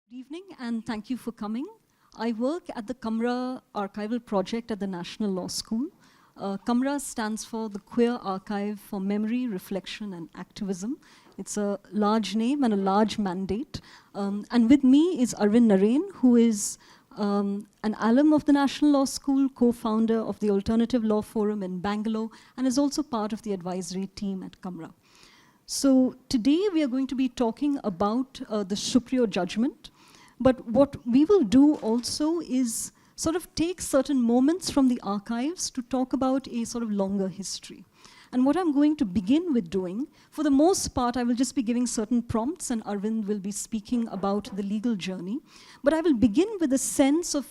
Good evening, and thank you for coming. I work at the Kamra Archival Project at the National Law School. Kamra stands for the Queer Archive for Memory, Reflection, and Activism. It's a large name and a large mandate. And with me is Arvind Narrain, who is an alum of the National Law School, co-founder of the Alternative Law Forum in Bangalore, and is also part of the advisory team at Kamra. So today we are going to be talking about the Supriyo judgment. But what we will do also is sort of take certain moments from the archives to talk about a sort of longer history. And what I'm going to begin with doing, for the most part, I will just be giving certain prompts, and Arvind will be speaking about the legal journey. But I will begin with a sense of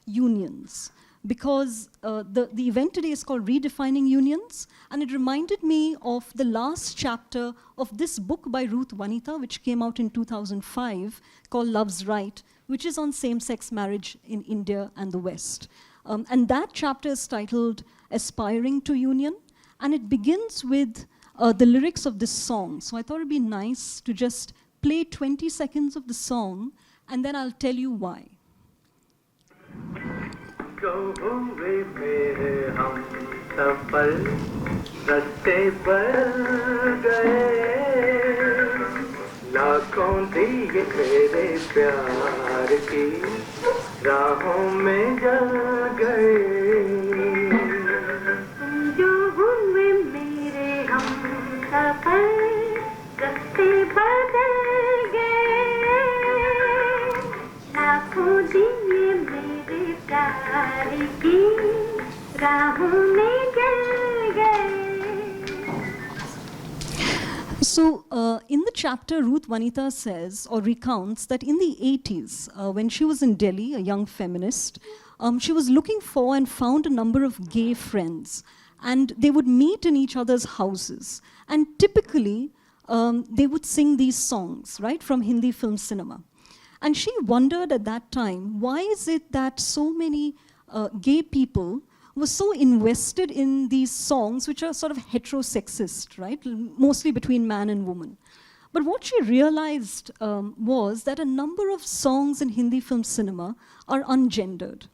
unions, because the event today is called Redefining Unions, and it reminded me of the last chapter of this book by Ruth Vanitha, which came out in 2005, called Love's Right, which is on same-sex marriage in India and the West. And that chapter is titled Aspiring to Union, and it begins with the lyrics of this song. So I thought it'd be nice to just play 20 seconds of the song, and then I'll tell you why. हुए मेरे हम सफल रास्ते पर गए लाखों दिए मेरे प्यार की राहों में जल गए जो हुए मेरे हम सफल रास्ते बदल गए लाखों दिए मेरे प्यार की राहों में जल गए. So in the chapter, Ruth Vanitha says or recounts that in the 80s, when she was in Delhi, a young feminist, she was looking for and found a number of gay friends. And they would meet in each other's houses. And typically, they would sing these songs, right, from Hindi film cinema. And she wondered at that time, why is it that so many gay people were so invested in these songs, which are sort of heterosexist, right? Mostly between man and woman. But what she realized was that a number of songs in Hindi film cinema are ungendered.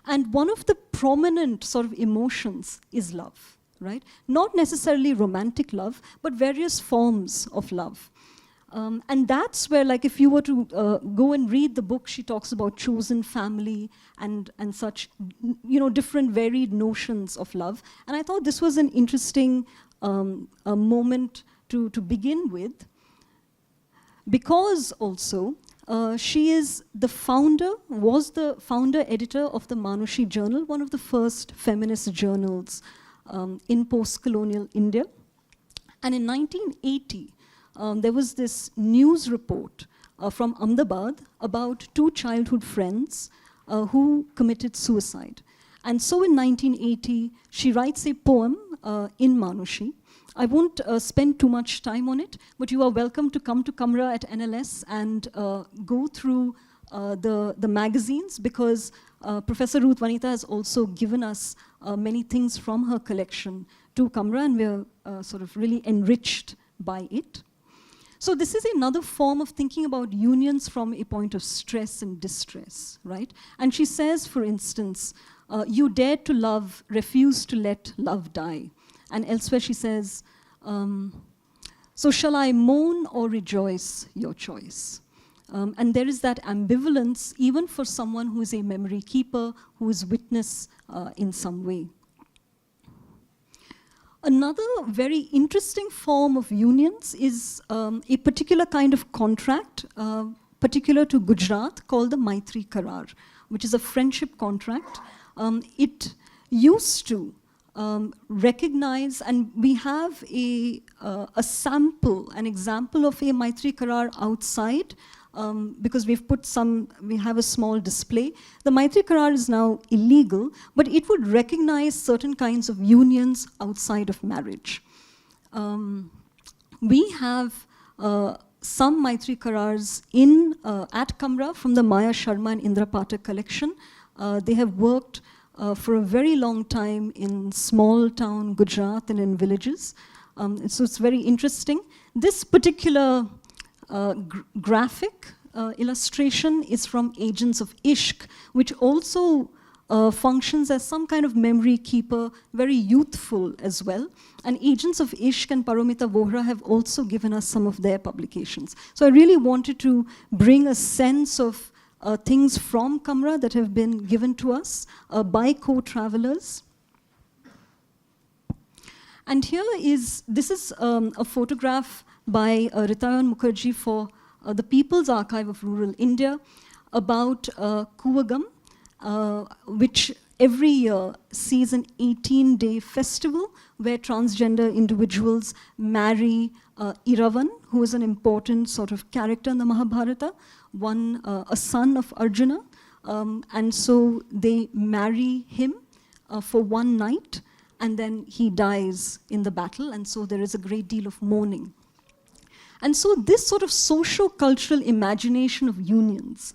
And one of the prominent sort of emotions is love, right? Not necessarily romantic love, but various forms of love. And that's where, like, if you were to go and read the book, she talks about chosen family and such, you know, different varied notions of love. And I thought this was an interesting moment to begin with, because also she is the founder, was the founder editor of the Manushi Journal, one of the first feminist journals in post-colonial India. And in 1980, there was this news report from Ahmedabad about two childhood friends who committed suicide. And so in 1980, she writes a poem in Manushi. I won't spend too much time on it, but you are welcome to come to Kamra at NLS and go through the magazines, because Professor Ruth Vanitha has also given us many things from her collection to Kamra, and we're sort of really enriched by it. So this is another form of thinking about unions from a point of stress and distress, right? And she says, for instance, you dared to love, refuse to let love die. And elsewhere she says, so shall I mourn or rejoice, your choice? And there is that ambivalence even for someone who is a memory keeper, who is witness in some way. Another very interesting form of unions is a particular kind of contract, particular to Gujarat, called the Maitri Karar, which is a friendship contract. It used to recognize, and we have a sample, an example of a Maitri Karar outside, because we have a small display. The Maitri Karar is now illegal, but it would recognize certain kinds of unions outside of marriage. We have some Maitri Karars at Kamra from the Maya Sharma and Indra Pathak collection. They have worked for a very long time in small town Gujarat and in villages. So it's very interesting. This particular graphic illustration is from Agents of Ishq, which also functions as some kind of memory keeper, very youthful as well. And Agents of Ishq and Paromita Vohra have also given us some of their publications. So I really wanted to bring a sense of things from Kamra that have been given to us by co-travelers. And this is a photograph by Ritayan Mukherjee for the People's Archive of Rural India about Kuvagam, which every year sees an 18-day festival where transgender individuals marry Iravan, who is an important sort of character in the Mahabharata, a son of Arjuna. And so they marry him for one night, and then he dies in the battle, and so there is a great deal of mourning. And so this sort of socio-cultural imagination of unions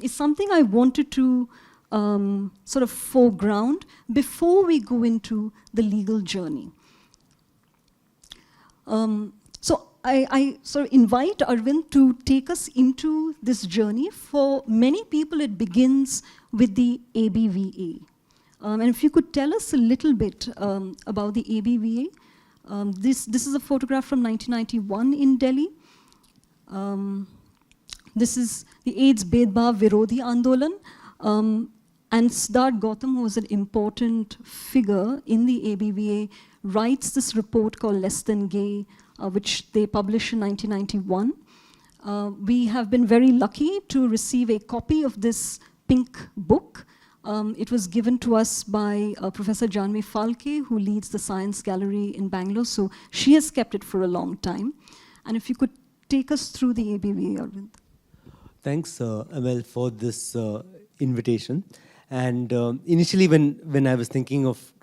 is something I wanted to sort of foreground before we go into the legal journey. So I sort of invite Arvind to take us into this journey. For many people, it begins with the ABVA. And if you could tell us a little bit about the ABVA. This is a photograph from 1991 in Delhi. This is the AIDS Bedbhav Virodhi Andolan. And Siddharth Gautam, who was an important figure in the ABVA, writes this report called Less Than Gay, which they published in 1991. We have been very lucky to receive a copy of this pink book. It was given to us by Professor Janvi Falke, who leads the Science Gallery in Bangalore. So she has kept it for a long time. And if you could take us through the ABVA, Arvind. Thanks, Ammel, for this invitation. And initially, when I was thinking of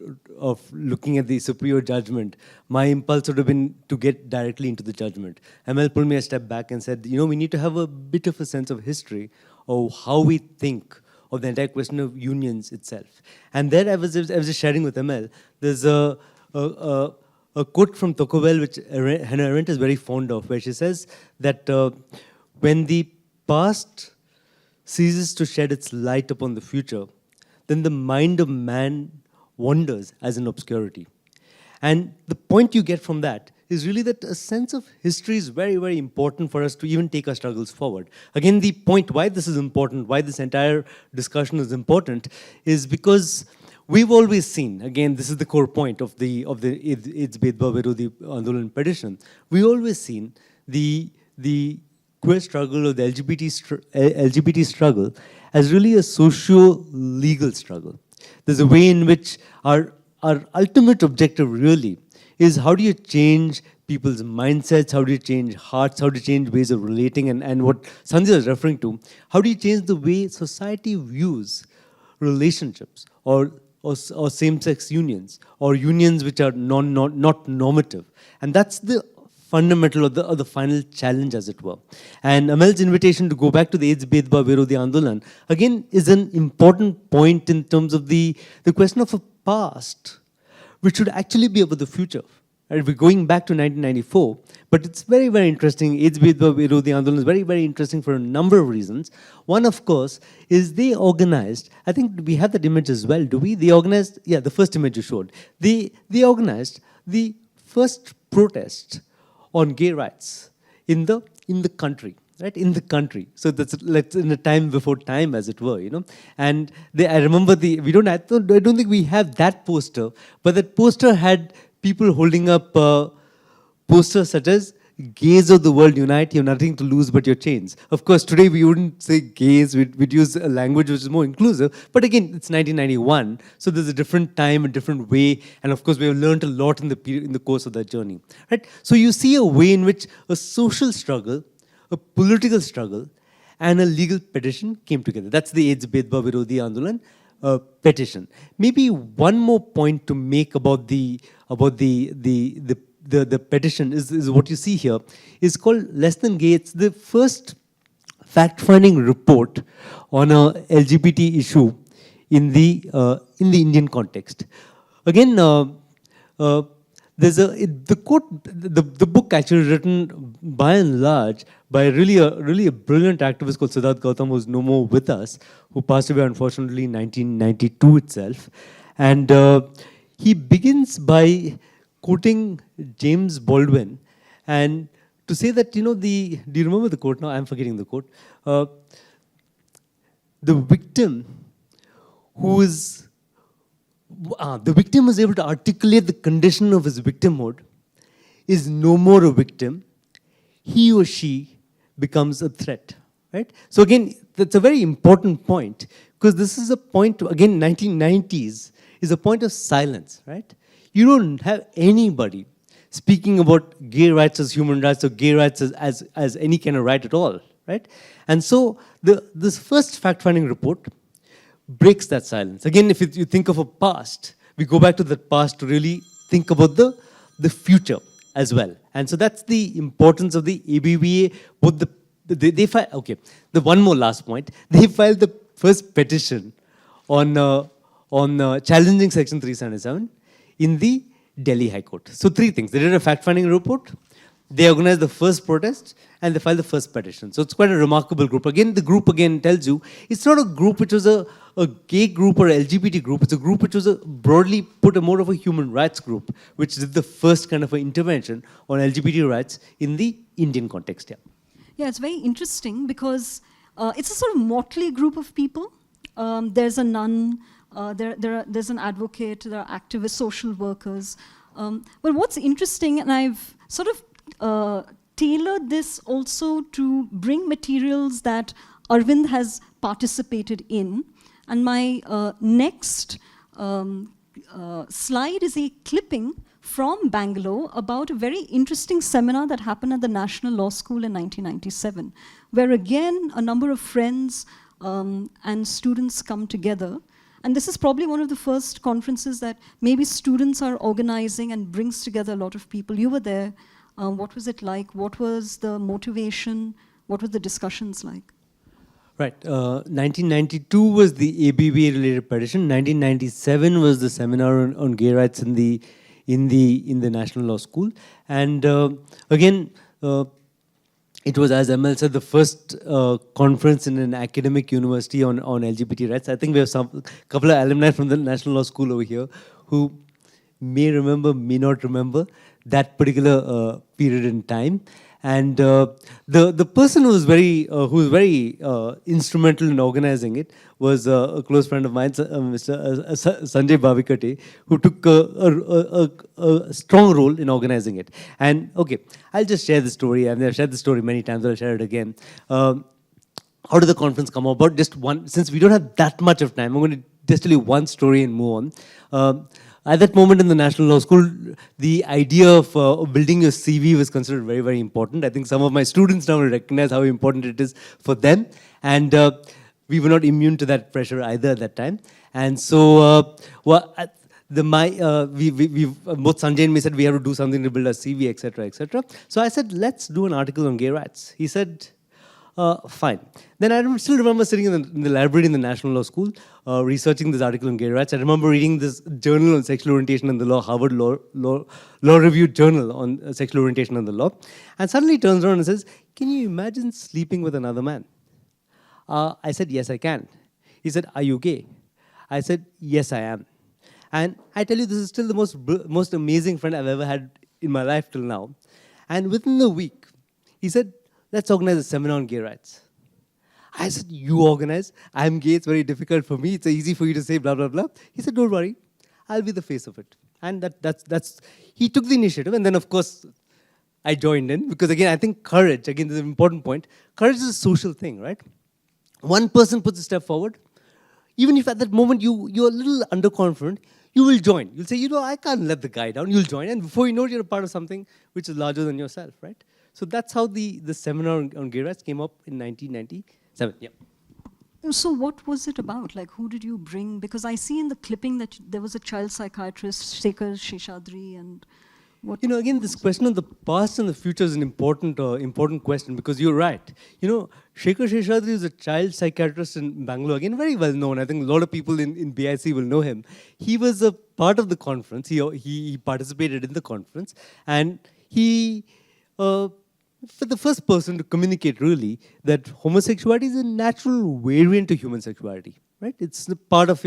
looking at the Supriyo judgment, my impulse would have been to get directly into the judgment. Ammel pulled me a step back and said, we need to have a bit of a sense of history of how we think of the entire question of unions itself. And there I was just sharing with Ammel, there's a quote from Tocqueville, which Hannah Arendt is very fond of, where she says that when the past ceases to shed its light upon the future, then the mind of man wanders as in obscurity. And the point you get from that is really that a sense of history is very, very important for us to even take our struggles forward. Again, the point why this is important, why this entire discussion is important, is because we've always seen, again, this is the core point of the AIDS Bedbhav Virodhi Andolan petition, we've always seen the queer struggle or the LGBT struggle as really a socio-legal struggle. There's a way in which our ultimate objective really is how do you change people's mindsets, how do you change hearts, how do you change ways of relating, and what Sanjay was referring to, how do you change the way society views relationships or same-sex unions or unions which are not normative. And that's the fundamental or the final challenge, as it were. And Ammel's invitation to go back to the AIDS Bedbhav Virodhi Andolan, again, is an important point in terms of the question of a past which should actually be about the future. Right? We're going back to 1994, but it's very, very interesting. AIDS Bedbhav Virodhi Andolan is very, very interesting for a number of reasons. One, of course, is they organized, I think we have that image as well, do we? They organized, yeah, the first image you showed. They organized the first protest on gay rights in the country. Right, in the country. So that's in a time before time, as it were, And I remember I don't think we have that poster, but that poster had people holding up posters such as "Gays of the world unite, you have nothing to lose but your chains." Of course, today we wouldn't say gays, we'd use a language which is more inclusive. But again, it's 1991, so there's a different time, a different way, and of course we have learned a lot in the course of that journey. Right? So you see a way in which a social struggle, a political struggle, and a legal petition came together. That's the AIDS Bedbhav Virodhi Andolan petition. Maybe one more point to make about the petition is what you see here. Is called Less Than Gay. It's the first fact-finding report on a LGBT issue in the Indian context. Again, the the quote, the book actually written by and large by really a brilliant activist called Siddharth Gautam, who's no more with us, who passed away unfortunately in 1992 itself. And he begins by quoting James Baldwin, and to say that, do you remember the quote now? I'm forgetting the quote. The victim was able to articulate the condition of his victimhood is no more a victim. He or she becomes a threat, right? So again, that's a very important point, because this is a point, again, 1990s is a point of silence, right? You don't have anybody speaking about gay rights as human rights or gay rights as any kind of right at all, right? And so this first fact-finding report breaks that silence. Again, if you think of a past, we go back to that past to really think about the future as well. And so that's the importance of the ABBA. Both they filed, okay, the one more last point, they filed the first petition on challenging Section 377 in the Delhi High Court. So three things. They did a fact-finding report, they organized the first protest, and they filed the first petition. So it's quite a remarkable group. Again, the group tells you, it's not a group which was a gay group or LGBT group. It's a group which was broadly put a more of a human rights group, which did the first kind of an intervention on LGBT rights in the Indian context. Yeah, it's very interesting because it's a sort of motley group of people. There's a nun, there's an advocate, there are activists, social workers. But what's interesting, and I've sort of tailored this also to bring materials that Arvind has participated in. And my next slide is a clipping from Bangalore about a very interesting seminar that happened at the National Law School in 1997, where again, a number of friends and students come together. And this is probably one of the first conferences that maybe students are organizing and brings together a lot of people. You were there. What was it like? What was the motivation? What were the discussions like? Right. 1992 was the ABBA-related petition. 1997 was the seminar on gay rights in the National Law School. And again, it was, as Ammel said, the first conference in an academic university on LGBT rights. I think we have a couple of alumni from the National Law School over here who may remember, may not remember that particular period in time. And the person who was very instrumental in organizing it was a close friend of mine, Mr. Sanjay Bhavikate, who took a strong role in organizing it. And okay, I'll just share the story. I mean, I've shared the story many times, I'll share it again. How did the conference come about? Just one, since we don't have that much of time, I'm going to just tell you one story and move on. At that moment in the National Law School, the idea of building your CV was considered very, very important. I think some of my students now will recognize how important it is for them. And we were not immune to that pressure either at that time. And so, both Sanjay and me said we have to do something to build a CV, etc., etc. So I said, let's do an article on gay rights. He said, fine. Then I still remember sitting in the library in the National Law School, researching this article on gay rights. I remember reading this journal on sexual orientation and the law, Harvard Law Review journal on sexual orientation and the law. And suddenly he turns around and says, can you imagine sleeping with another man? I said, yes, I can. He said, are you gay? I said, yes, I am. And I tell you, this is still the most amazing friend I've ever had in my life till now. And within the week, he said, let's organize a seminar on gay rights. I said, you organize? I'm gay, it's very difficult for me. It's easy for you to say blah, blah, blah. He said, don't worry, I'll be the face of it. And he took the initiative. And then, of course, I joined in. Because again, I think courage, again, this is an important point. Courage is a social thing, right? One person puts a step forward. Even if at that moment you're a little underconfident, you will join. You'll say, I can't let the guy down. You'll join. And before you know it, you're a part of something which is larger than yourself, right? So that's how the seminar on gay rights came up in 1997. Yeah. So what was it about? Like, who did you bring? Because I see in the clipping that there was a child psychiatrist, Shekhar Sheshadri, and... What? Again, this question of the past and the future is an important question, because you're right. Shekhar Sheshadri is a child psychiatrist in Bangalore, again, very well known. I think a lot of people in BIC will know him. He was a part of the conference. He participated in the conference, and he, for the first person to communicate really that homosexuality is a natural variant of human sexuality, right? It's a part of,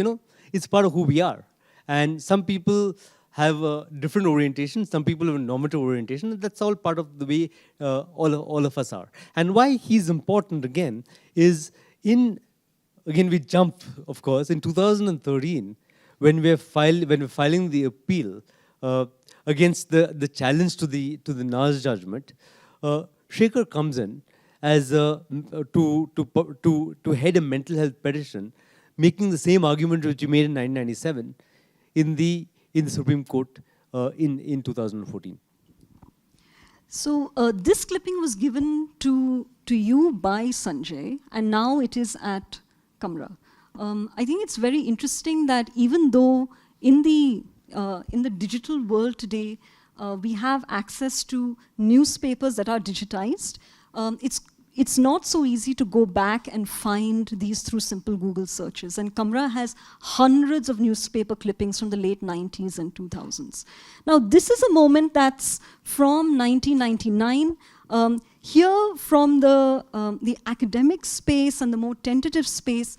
it's part of who we are. And some people have a different orientation. Some people have a normative orientation. And that's all part of the way all of us are. And why he's important again is again we jump, of course, in 2013 when we're filing the appeal against the challenge to the Naz judgment. Shekhar comes in as to head a mental health petition, making the same argument which he made in 1997 in the Supreme Court in 2014. So this clipping was given to you by Sanjay, and now it is at Kamra. I think it's very interesting that even though in the digital world today, we have access to newspapers that are digitized, it's not so easy to go back and find these through simple Google searches. And Kamra has hundreds of newspaper clippings from the late 90s and 2000s. Now, this is a moment that's from 1999. Here, from the academic space and the more tentative space,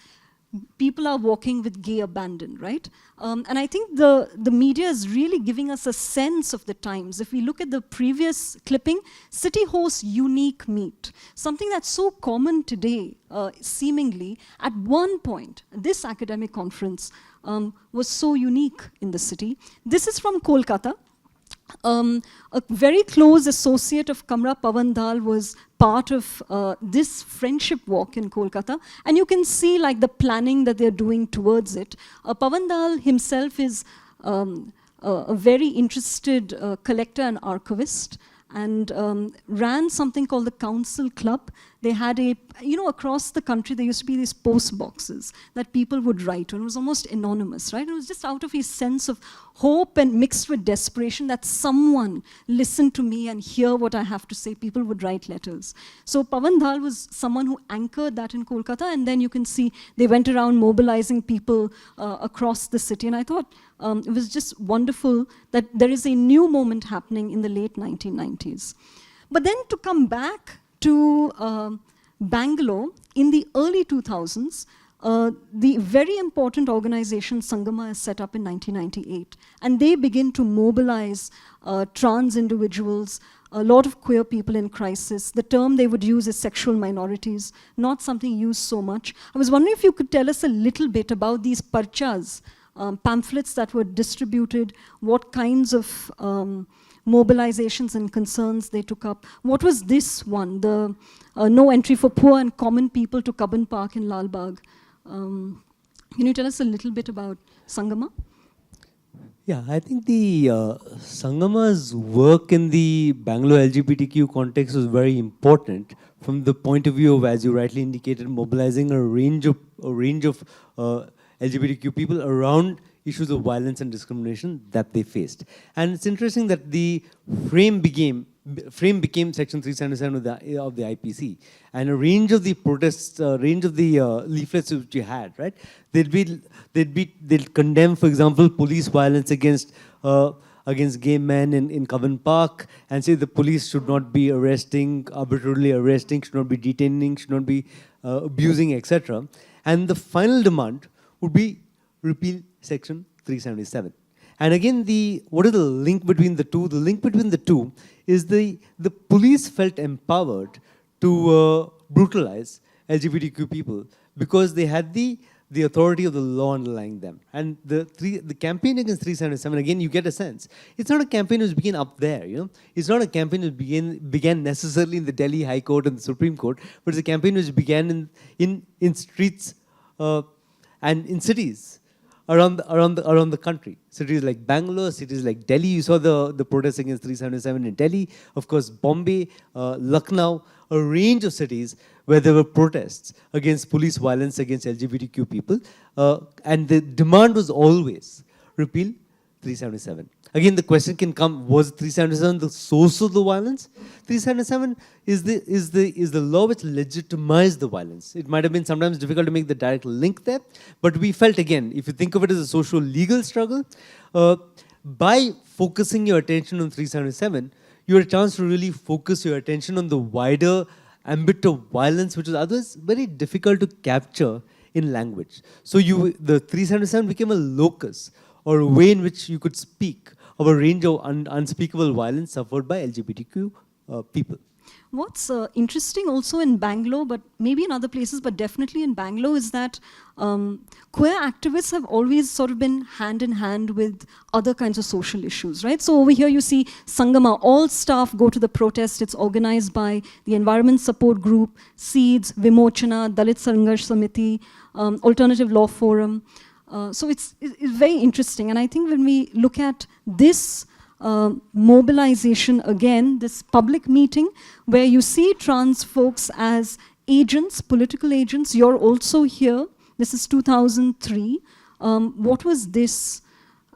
people are walking with gay abandon, right? And I think the media is really giving us a sense of the times. If we look at the previous clipping, city hosts unique meet, something that's so common today, seemingly. At one point, this academic conference was so unique in the city. This is from Kolkata. A very close associate of Kamra, Pawan Dal, was part of this friendship walk in Kolkata. And you can see like the planning that they're doing towards it. Pawan Dal himself is a very interested collector and archivist, and ran something called the Council Club. They had across the country, there used to be these post boxes that people would write on. It was almost anonymous, right? It was just out of a sense of hope and mixed with desperation that someone listen to me and hear what I have to say. People would write letters. So Pawan Dhal was someone who anchored that in Kolkata, and then you can see they went around mobilizing people across the city. And I thought it was just wonderful that there is a new moment happening in the late 1990s. But then to come back to Bangalore in the early 2000s, the very important organization Sangama is set up in 1998, and they begin to mobilize trans individuals, a lot of queer people in crisis. The term they would use is sexual minorities, not something used so much. I was wondering if you could tell us a little bit about these parchas, pamphlets that were distributed, what kinds of mobilizations and concerns they took up. What was this one, the no entry for poor and common people to Cubbon Park in Lal Bagh? Can you tell us a little bit about Sangama? Yeah, I think the Sangama's work in the Bangalore LGBTQ context was very important from the point of view of, as you rightly indicated, mobilizing a range of LGBTQ people around issues of violence and discrimination that they faced. And it's interesting that the frame became Section 377 of the IPC, and a range of the protests, range of the leaflets which you had, right? They'd condemn, for example, police violence against gay men in Cubbon Park, and say the police should not be arbitrarily arresting, should not be detaining, should not be abusing, etc. And the final demand would be repeal Section 377. And again, what is the link between the two? The link between the two is the police felt empowered to brutalize LGBTQ people because they had the authority of the law underlying them. And the campaign against 377, again, you get a sense. It's not a campaign which began up there, It's not a campaign which began necessarily in the Delhi High Court and the Supreme Court, but it's a campaign which began in streets and in cities around the country. Cities like Bangalore, cities like Delhi. You saw the protests against 377 in Delhi. Of course, Bombay, Lucknow, a range of cities where there were protests against police violence against LGBTQ people. And the demand was always repeal 377. again, the question can come, was 377 the source of the violence? 377 is the law which legitimized the violence. It might have been sometimes difficult to make the direct link there, but we felt, again, if you think of it as a social legal struggle, by focusing your attention on 377, you had a chance to really focus your attention on the wider ambit of violence, which is otherwise very difficult to capture in language. So the 377 became a locus, or a way in which you could speak of a range of unspeakable violence suffered by LGBTQ people. What's interesting also in Bangalore, but maybe in other places, but definitely in Bangalore, is that queer activists have always sort of been hand in hand with other kinds of social issues, right? So over here you see Sangama, all staff go to the protest. It's organized by the Environment Support Group, SEEDS, Vimochana, Dalit Sangarsh Samiti, Alternative Law Forum. So it's very interesting. And I think when we look at this mobilization again, this public meeting where you see trans folks as agents, political agents, you're also here. This is 2003. What was this?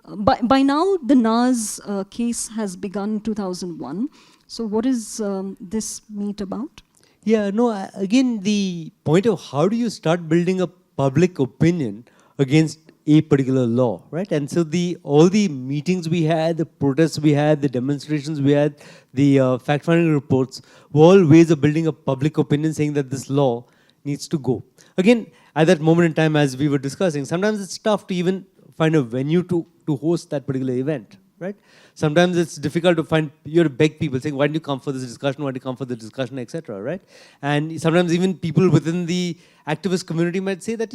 By now, the Naz case has begun in 2001. So what is this meet about? Yeah, no, again, the point of how do you start building a public opinion against a particular law, right? And so all the meetings we had, the protests we had, the demonstrations we had, the fact-finding reports were all ways of building a public opinion saying that this law needs to go. Again, at that moment in time, as we were discussing, sometimes it's tough to even find a venue to host that particular event, right? Sometimes it's difficult to find, you have to beg people saying, why don't you come for this discussion, why don't you come for the discussion, etc., right? And sometimes even people within the activist community might say that,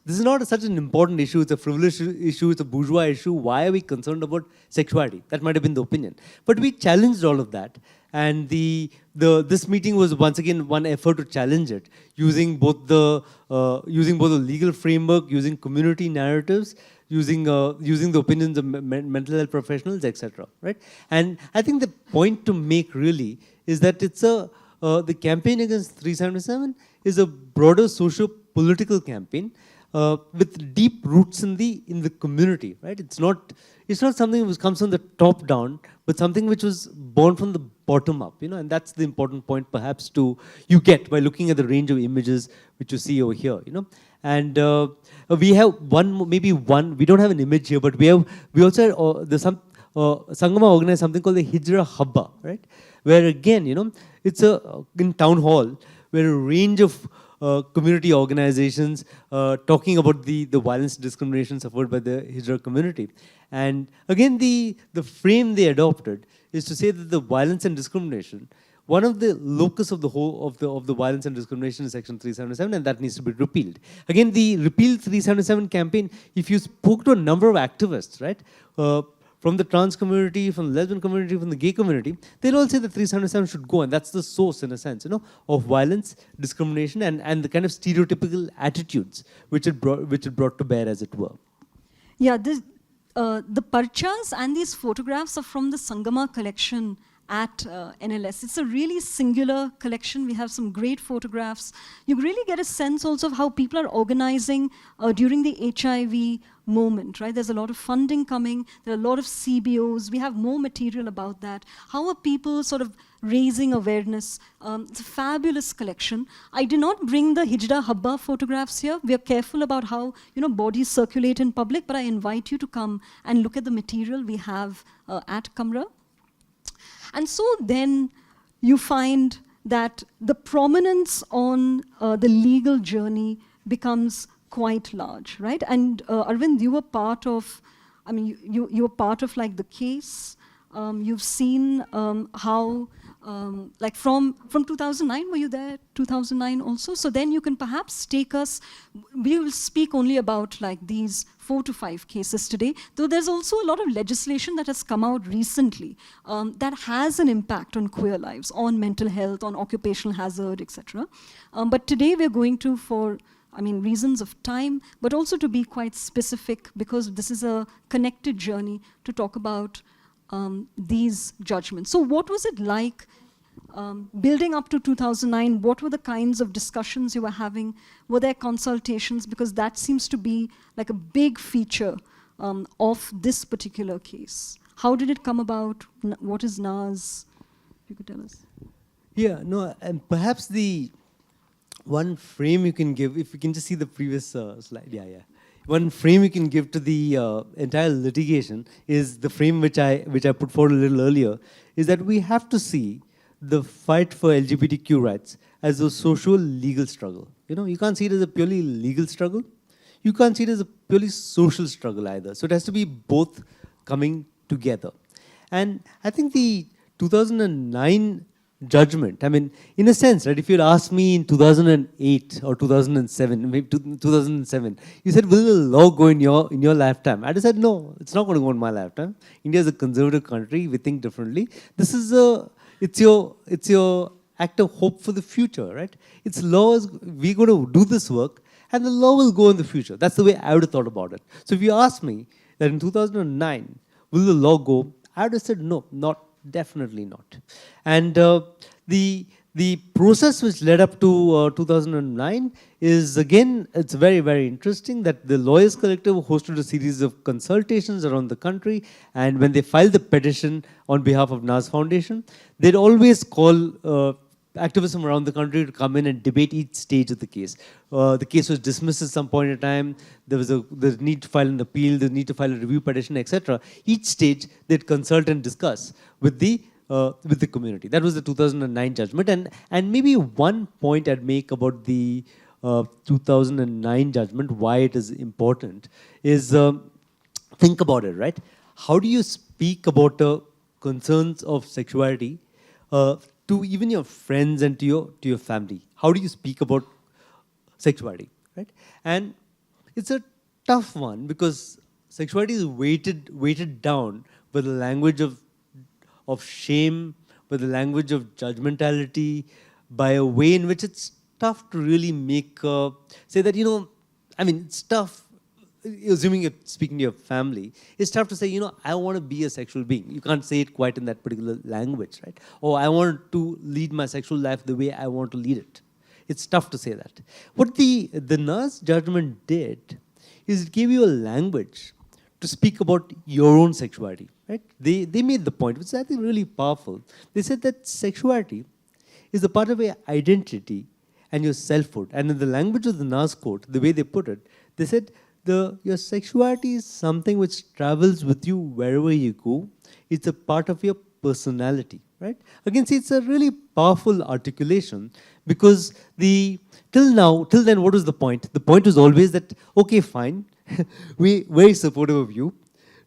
this is not such an important issue, it's a frivolous issue, it's a bourgeois issue, why are we concerned about sexuality? That might have been the opinion. But we challenged all of that, and this meeting was once again one effort to challenge it, using both the legal framework, using community narratives, using the opinions of mental health professionals, etc. Right? And I think the point to make really is that it's the campaign against 377 is a broader socio-political campaign with deep roots in the community. Right? It's not something which comes from the top down, but something which was born from the bottom up. And that's the important point perhaps you get by looking at the range of images which you see over here. And we have one. We don't have an image here, but we also had Sangama organized something called the Hijra Habba, right? Where again, it's in town hall where a range of community organizations talking about the violence and discrimination suffered by the Hijra community. And again, the frame they adopted is to say that the violence and discrimination, one of the locus of the whole of the violence and discrimination is Section 377, and that needs to be repealed. Again, the Repeal 377 campaign, if you spoke to a number of activists, right, from the trans community, from the lesbian community, from the gay community, they'll all say that 377 should go, and that's the source, in a sense, of violence, discrimination, and the kind of stereotypical attitudes which it brought to bear, as it were. Yeah, the parchas and these photographs are from the Sangama collection at NLS. It's a really singular collection. We have some great photographs. You really get a sense also of how people are organizing during the HIV moment, right? There's a lot of funding coming. There are a lot of CBOs. We have more material about that. How are people sort of raising awareness? It's a fabulous collection. I did not bring the Hijra Habba photographs here. We are careful about how bodies circulate in public, but I invite you to come and look at the material we have at Kamra. And so then you find that the prominence on the legal journey becomes quite large, right? And Arvind, you were part of, you were part of like the case. You've seen how, like from 2009, were you there? 2009 also? So then you can perhaps take us, we will speak only about like these 4 to 5 cases today, though there's also a lot of legislation that has come out recently that has an impact on queer lives, on mental health, on occupational hazard, etc. But today we're going to, for reasons of time, but also to be quite specific, because this is a connected journey, to talk about these judgments. So what was it like building up to 2009? What were the kinds of discussions you were having? Were there consultations? Because that seems to be like a big feature of this particular case. How did it come about? What is Naz? If you could tell us. Yeah, no, and perhaps the one frame you can give, if you can just see the previous slide, one frame you can give to the entire litigation is the frame which I put forward a little earlier, is that we have to see the fight for LGBTQ rights as a social legal struggle. You know, you can't see it as a purely legal struggle. You can't see it as a purely social struggle either. So it has to be both coming together. And I think the 2009 judgment, I mean, in a sense, right, if you'd asked me in 2008 or 2007, maybe 2007, you said, will the law go in your lifetime? I'd have said, no, it's not going to go in my lifetime. India is a conservative country. We think differently. This is it's your act of hope for the future, right? It's laws, we're going to do this work, and the law will go in the future. That's the way I would have thought about it. So if you ask me that in 2009, will the law go? I would have said, no, definitely not. And the process which led up to 2009 is, again, it's very, very interesting that the Lawyers Collective hosted a series of consultations around the country, and when they filed the petition on behalf of Naz Foundation, they'd always call activism around the country to come in and debate each stage of the case. The case was dismissed at some point in time. There was the need to file an appeal, the need to file a review petition, etc. Each stage, they'd consult and discuss with the community. That was the 2009 judgment. And maybe one point I'd make about the 2009 judgment, why it is important, is think about it, right? How do you speak about concerns of sexuality to even your friends and to your family? How do you speak about sexuality, right? And it's a tough one because sexuality is weighted down by the language of shame, by the language of judgmentality, by a way in which it's tough to really make, say that, you know, I mean, it's tough, assuming you're speaking to your family, it's tough to say, you know, I want to be a sexual being. You can't say it quite in that particular language, right? Or I want to lead my sexual life the way I want to lead it. It's tough to say that. What the Naz judgment did is it gave you a language to speak about your own sexuality, right? They made the point, which is, I think, really powerful. They said that sexuality is a part of your identity and your selfhood. And in the language of the Naz quote, the way they put it, they said, your sexuality is something which travels with you wherever you go. It's a part of your personality, right? Again, see, it's a really powerful articulation because till then, what was the point? The point was always that, okay, fine, we're very supportive of you.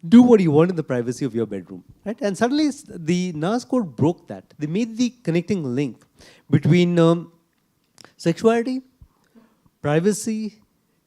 Do what you want in the privacy of your bedroom, right? And suddenly, the Naz code broke that. They made the connecting link between sexuality, privacy,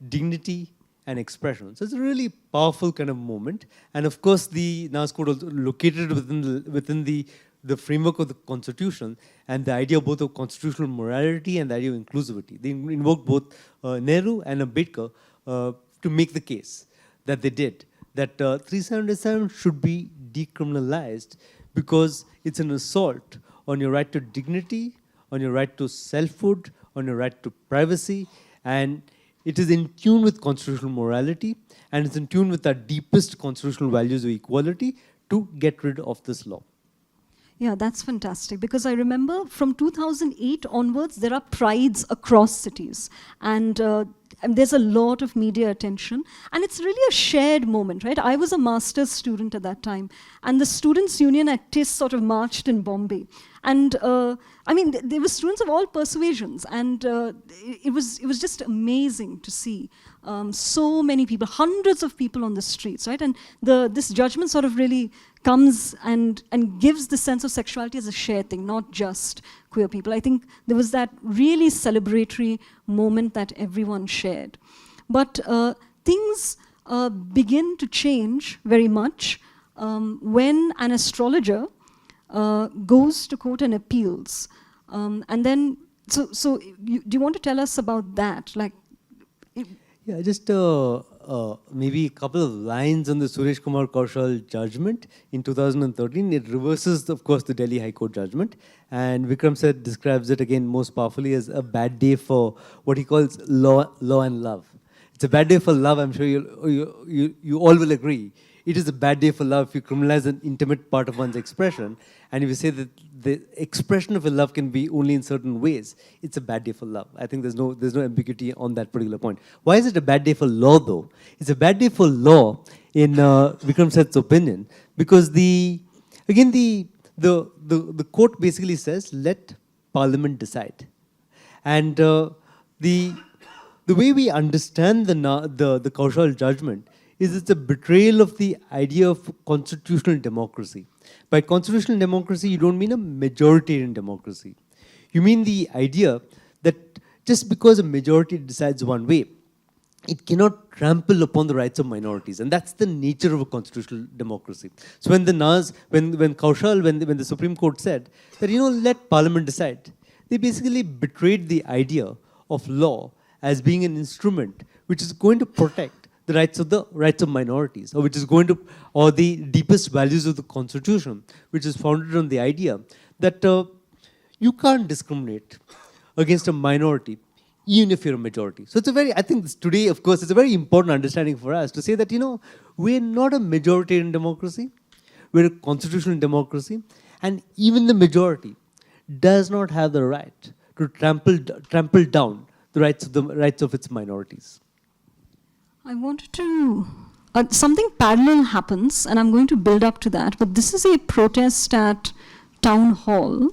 dignity, and expression. So it's a really powerful kind of moment. And of course, the Naz code also located within the framework of the Constitution and the idea both of constitutional morality and the idea of inclusivity. They invoked both Nehru and Ambedkar to make the case that they did, that 377 should be decriminalized because it's an assault on your right to dignity, on your right to selfhood, on your right to privacy, and it is in tune with constitutional morality, and it's in tune with our deepest constitutional values of equality to get rid of this law. Yeah, that's fantastic, because I remember from 2008 onwards, there are prides across cities. And there's a lot of media attention. And it's really a shared moment, right? I was a master's student at that time. And the Students' Union at TIS sort of marched in Bombay. And I mean, there were students of all persuasions. And it was just amazing to see so many people, hundreds of people on the streets, right? And this judgment sort of really comes and gives the sense of sexuality as a shared thing, not just queer people. I think there was that really celebratory moment that everyone shared. But things begin to change very much when an astrologer goes to court and appeals. And then, do you want to tell us about that? Like, yeah, just maybe a couple of lines on the Suresh Kumar Kaushal judgment in 2013. It reverses, of course, the Delhi High Court judgment. And Vikram Seth describes it again most powerfully as a bad day for what he calls law and love. It's a bad day for love, I'm sure you all will agree. it is a bad day for love if you criminalize an intimate part of one's expression, and if you say that the expression of a love can be only in certain ways, it's a bad day for love. I think there's no ambiguity on that particular point. Why is it a bad day for law, though? It's a bad day for law, in Vikram Seth's opinion, because the court basically says, let Parliament decide. And the way we understand the Kaushal judgment is it's a betrayal of the idea of constitutional democracy. By constitutional democracy, you don't mean a majoritarian democracy. You mean the idea that just because a majority decides one way, it cannot trample upon the rights of minorities. And that's the nature of a constitutional democracy. So when when the Supreme Court said that, let Parliament decide, they basically betrayed the idea of law as being an instrument which is going to protect the rights of minorities, or or the deepest values of the Constitution, which is founded on the idea that you can't discriminate against a minority, even if you're a majority. So I think today, of course, it's a very important understanding for us to say that, we're not a majoritarian democracy, we're a constitutional democracy, and even the majority does not have the right to trample down the rights of its minorities. I wanted to, something parallel happens, and I'm going to build up to that, but this is a protest at Town Hall.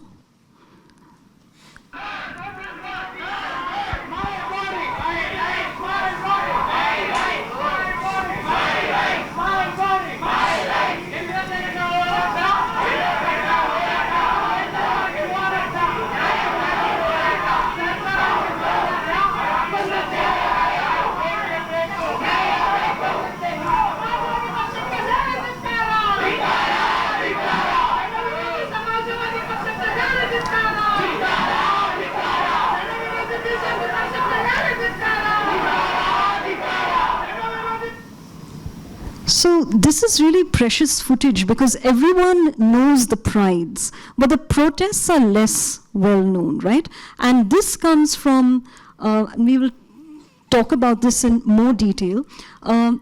So this is really precious footage because everyone knows the prides, but the protests are less well known, right? And this comes from, we will talk about this in more detail.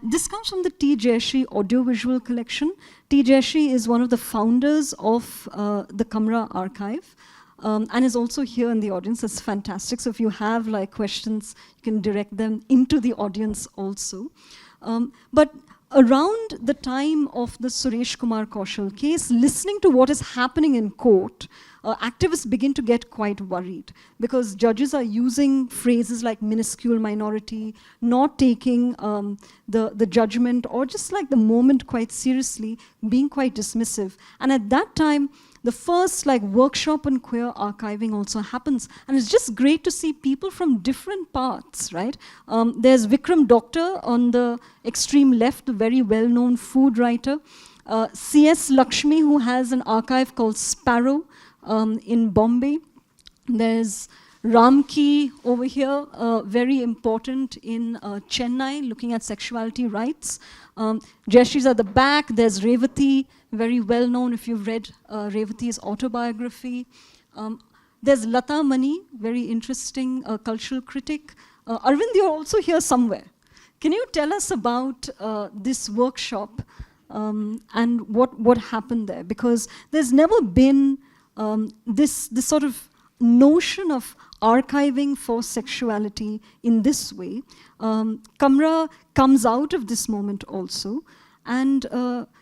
This comes from the T. Jayashree audiovisual collection. T. Jayashree is one of the founders of the Kamra archive. And is also here in the audience. It's fantastic. So if you have questions, you can direct them into the audience also. But around the time of the Suresh Kumar Kaushal case, listening to what is happening in court, activists begin to get quite worried because judges are using phrases like minuscule minority, not taking the judgment or just the moment quite seriously, being quite dismissive. And at that time, the first workshop on queer archiving also happens. And it's just great to see people from different paths, right? There's Vikram Doctor on the extreme left, a very well-known food writer. C.S. Lakshmi, who has an archive called Sparrow in Bombay. There's Ramki over here, very important in Chennai, looking at sexuality rights. Jayashree's at the back. There's Revati, very well known if you've read Revati's autobiography. There's Lata Mani, very interesting cultural critic. Arvind, you're also here somewhere. Can you tell us about this workshop and what happened there? Because there's never been this sort of notion of archiving for sexuality in this way. Kamra comes out of this moment also. And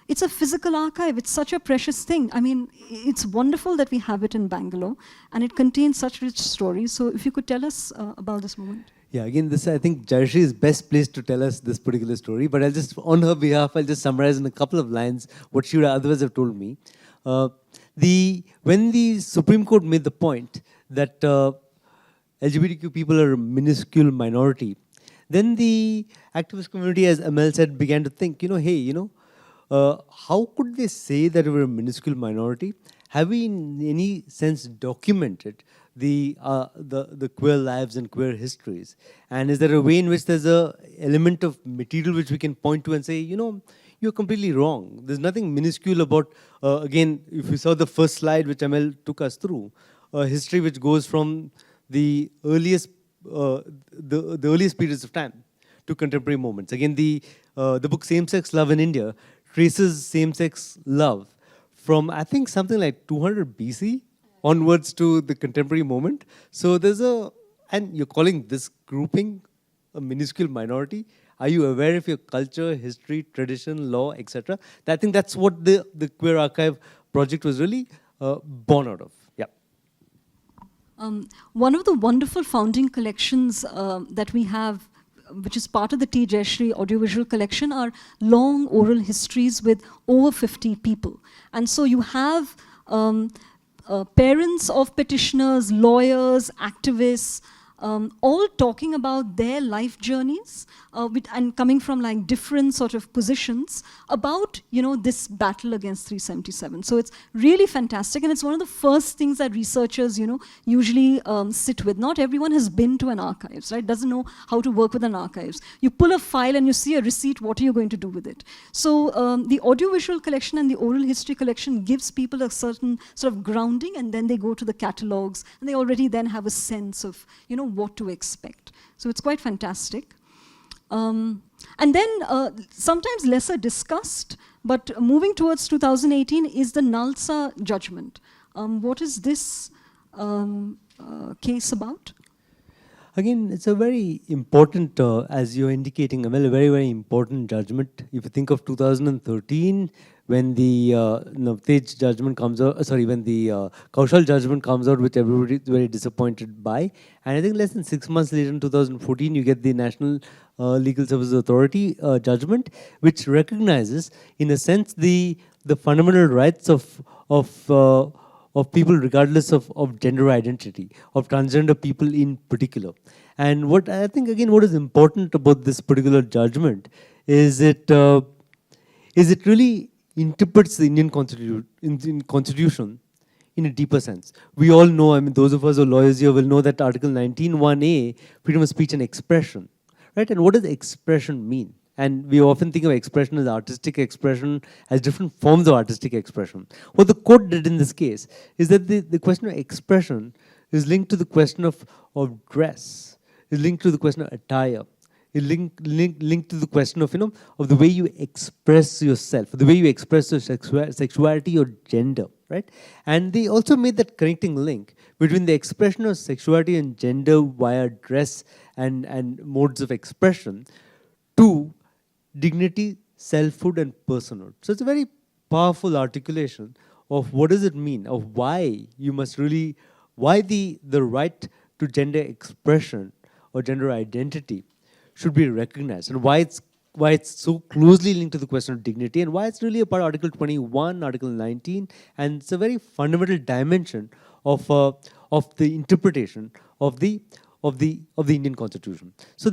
it's a physical archive. It's such a precious thing. I mean, it's wonderful that we have it in Bangalore, and it contains such rich stories. So if you could tell us about this moment. Yeah, again, I think Jayashree is best placed to tell us this particular story, but on her behalf, I'll just summarize in a couple of lines what she would otherwise have told me. When the Supreme Court made the point that LGBTQ people are a minuscule minority, then the activist community, as Ammel said, began to think, how could they say that we're a minuscule minority? Have we in any sense documented the queer lives and queer histories? And is there a way in which there's a element of material which we can point to and say, you're completely wrong. There's nothing minuscule about, again, if you saw the first slide which Ammel took us through, a history which goes from the earliest periods of time to contemporary moments. Again, the book Same-Sex Love in India traces same-sex love from, I think, something like 200 BC onwards to the contemporary moment. So there's and you're calling this grouping a minuscule minority. Are you aware of your culture, history, tradition, law, etc.? I think that's what the Queer Archive project was really born out of. Yeah. One of the wonderful founding collections that we have, which is part of the T. Jayashree audiovisual collection, are long oral histories with over 50 people. And so you have parents of petitioners, lawyers, activists, all talking about their life journeys and coming from like different sort of positions about, you know, this battle against 377. So it's really fantastic, and it's one of the first things that researchers, you know, usually sit with. Not everyone has been to an archives, right? Doesn't know how to work with an archives. You pull a file and you see a receipt, what are you going to do with it? So the audiovisual collection and the oral history collection gives people a certain sort of grounding, and then they go to the catalogs, and they already then have a sense of, you know, what to expect. So it's quite fantastic. And then sometimes lesser discussed, but moving towards 2018 is the Nalsa judgment. What is this case about? Again, it's a very important, as you're indicating, Ammel, a very, very important judgment. If you think of 2013, when the Navtej judgment comes out, when the Kaushal judgment comes out, which everybody is very disappointed by. And I think less than 6 months later in 2014, you get the National Legal Services Authority judgment, which recognizes, in a sense, the fundamental rights of people regardless of gender identity, of transgender people in particular. And what I think, again, what is important about this particular judgment is it really interprets the Indian Constitution in a deeper sense. We all know, I mean, those of us who are lawyers here will know that Article 19(1)(a), freedom of speech and expression, right? And what does expression mean? And we often think of expression as artistic expression, as different forms of artistic expression. What the court did in this case is that the question of expression is linked to the question of dress, is linked to the question of attire, is linked to the question of, you know, of the way you express yourself, the way you express your sexuality or gender, right? And they also made that connecting link between the expression of sexuality and gender via dress and modes of expression to dignity, selfhood, and personhood. So it's a very powerful articulation of what does it mean, of why you must really, why the right to gender expression or gender identity should be recognized, and why it's so closely linked to the question of dignity, and why it's really a part of Article 21, Article 19, and it's a very fundamental dimension of the interpretation of the Indian Constitution. So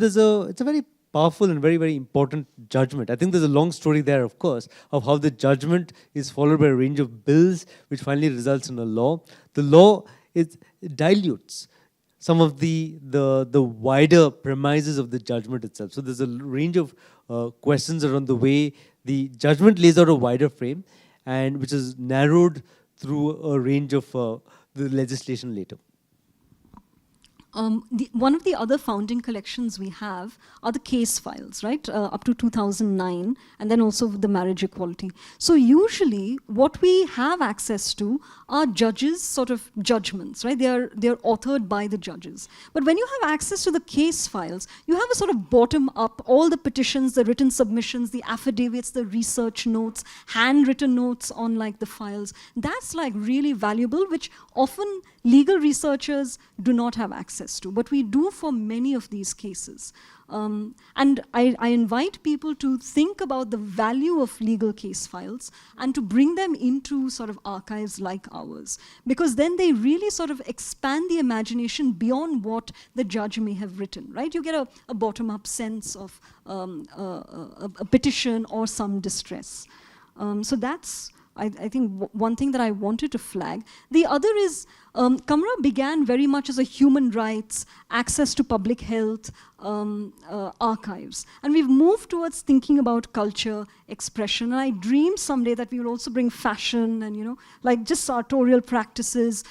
it's a very powerful and very, very important judgment. I think there's a long story there, of course, of how the judgment is followed by a range of bills, which finally results in a law. The law dilutes some of the wider premises of the judgment itself. So there's a range of questions around the way the judgment lays out a wider frame, and which is narrowed through a range of the legislation later. One of the other founding collections we have are the case files, right, up to 2009, and then also the marriage equality. So usually what we have access to are judges' sort of judgments, right? They're authored by the judges. But when you have access to the case files, you have a sort of bottom-up, all the petitions, the written submissions, the affidavits, the research notes, handwritten notes on like the files. That's like really valuable, which often legal researchers do not have access to, but we do for many of these cases. And I invite people to think about the value of legal case files and to bring them into sort of archives like ours, because then they really sort of expand the imagination beyond what the judge may have written, right? You get a bottom-up sense of a petition or some distress. So that's, I think one thing that I wanted to flag. The other is Kamra began very much as a human rights, access to public health, archives. And we've moved towards thinking about culture, expression. And I dream someday that we will also bring fashion and, like just sartorial practices,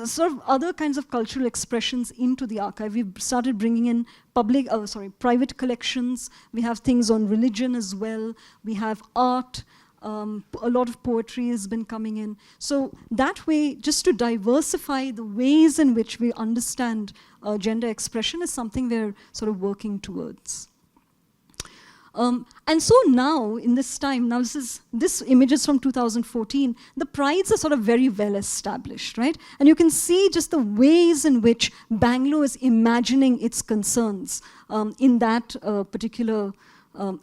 sort of other kinds of cultural expressions into the archive. We've started bringing in private collections. We have things on religion as well. We have art. A lot of poetry has been coming in. So that way, just to diversify the ways in which we understand gender expression is something we're sort of working towards. And so now, in this time, now this image is from 2014, the prides are sort of very well established, right? And you can see just the ways in which Bangalore is imagining its concerns in that particular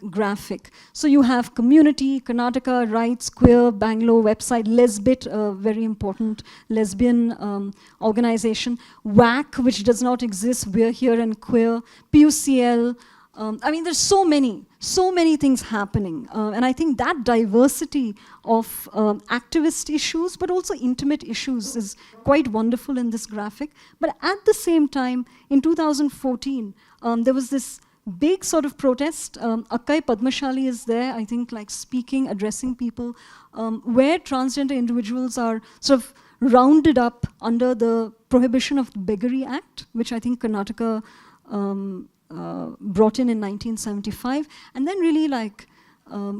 graphic. So you have community, Karnataka, rights, queer, Bangalore website, Lesbit, a very important lesbian organization, WAC, which does not exist, we're here and queer, PUCL. I mean, there's so many things happening. And I think that diversity of activist issues, but also intimate issues is quite wonderful in this graphic. But at the same time, in 2014, there was this big sort of protest. Akkai Padmashali is there, I think, like speaking, addressing people, where transgender individuals are sort of rounded up under the Prohibition of Beggary Act, which I think Karnataka brought in 1975, and then really like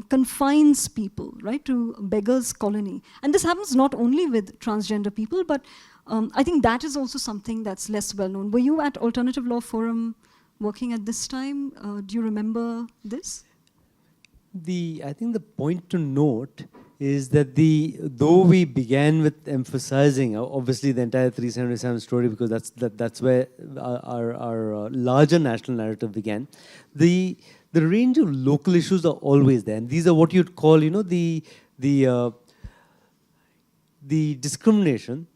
confines people, right, to beggars' colony. And this happens not only with transgender people, but I think that is also something that's less well known. Were you at Alternative Law Forum working at this time? Do you remember this? I think the point to note is that though we began with emphasizing obviously the entire 377 story, because that's where our larger national narrative began. The range of local issues are always there, and these are what you'd call the discrimination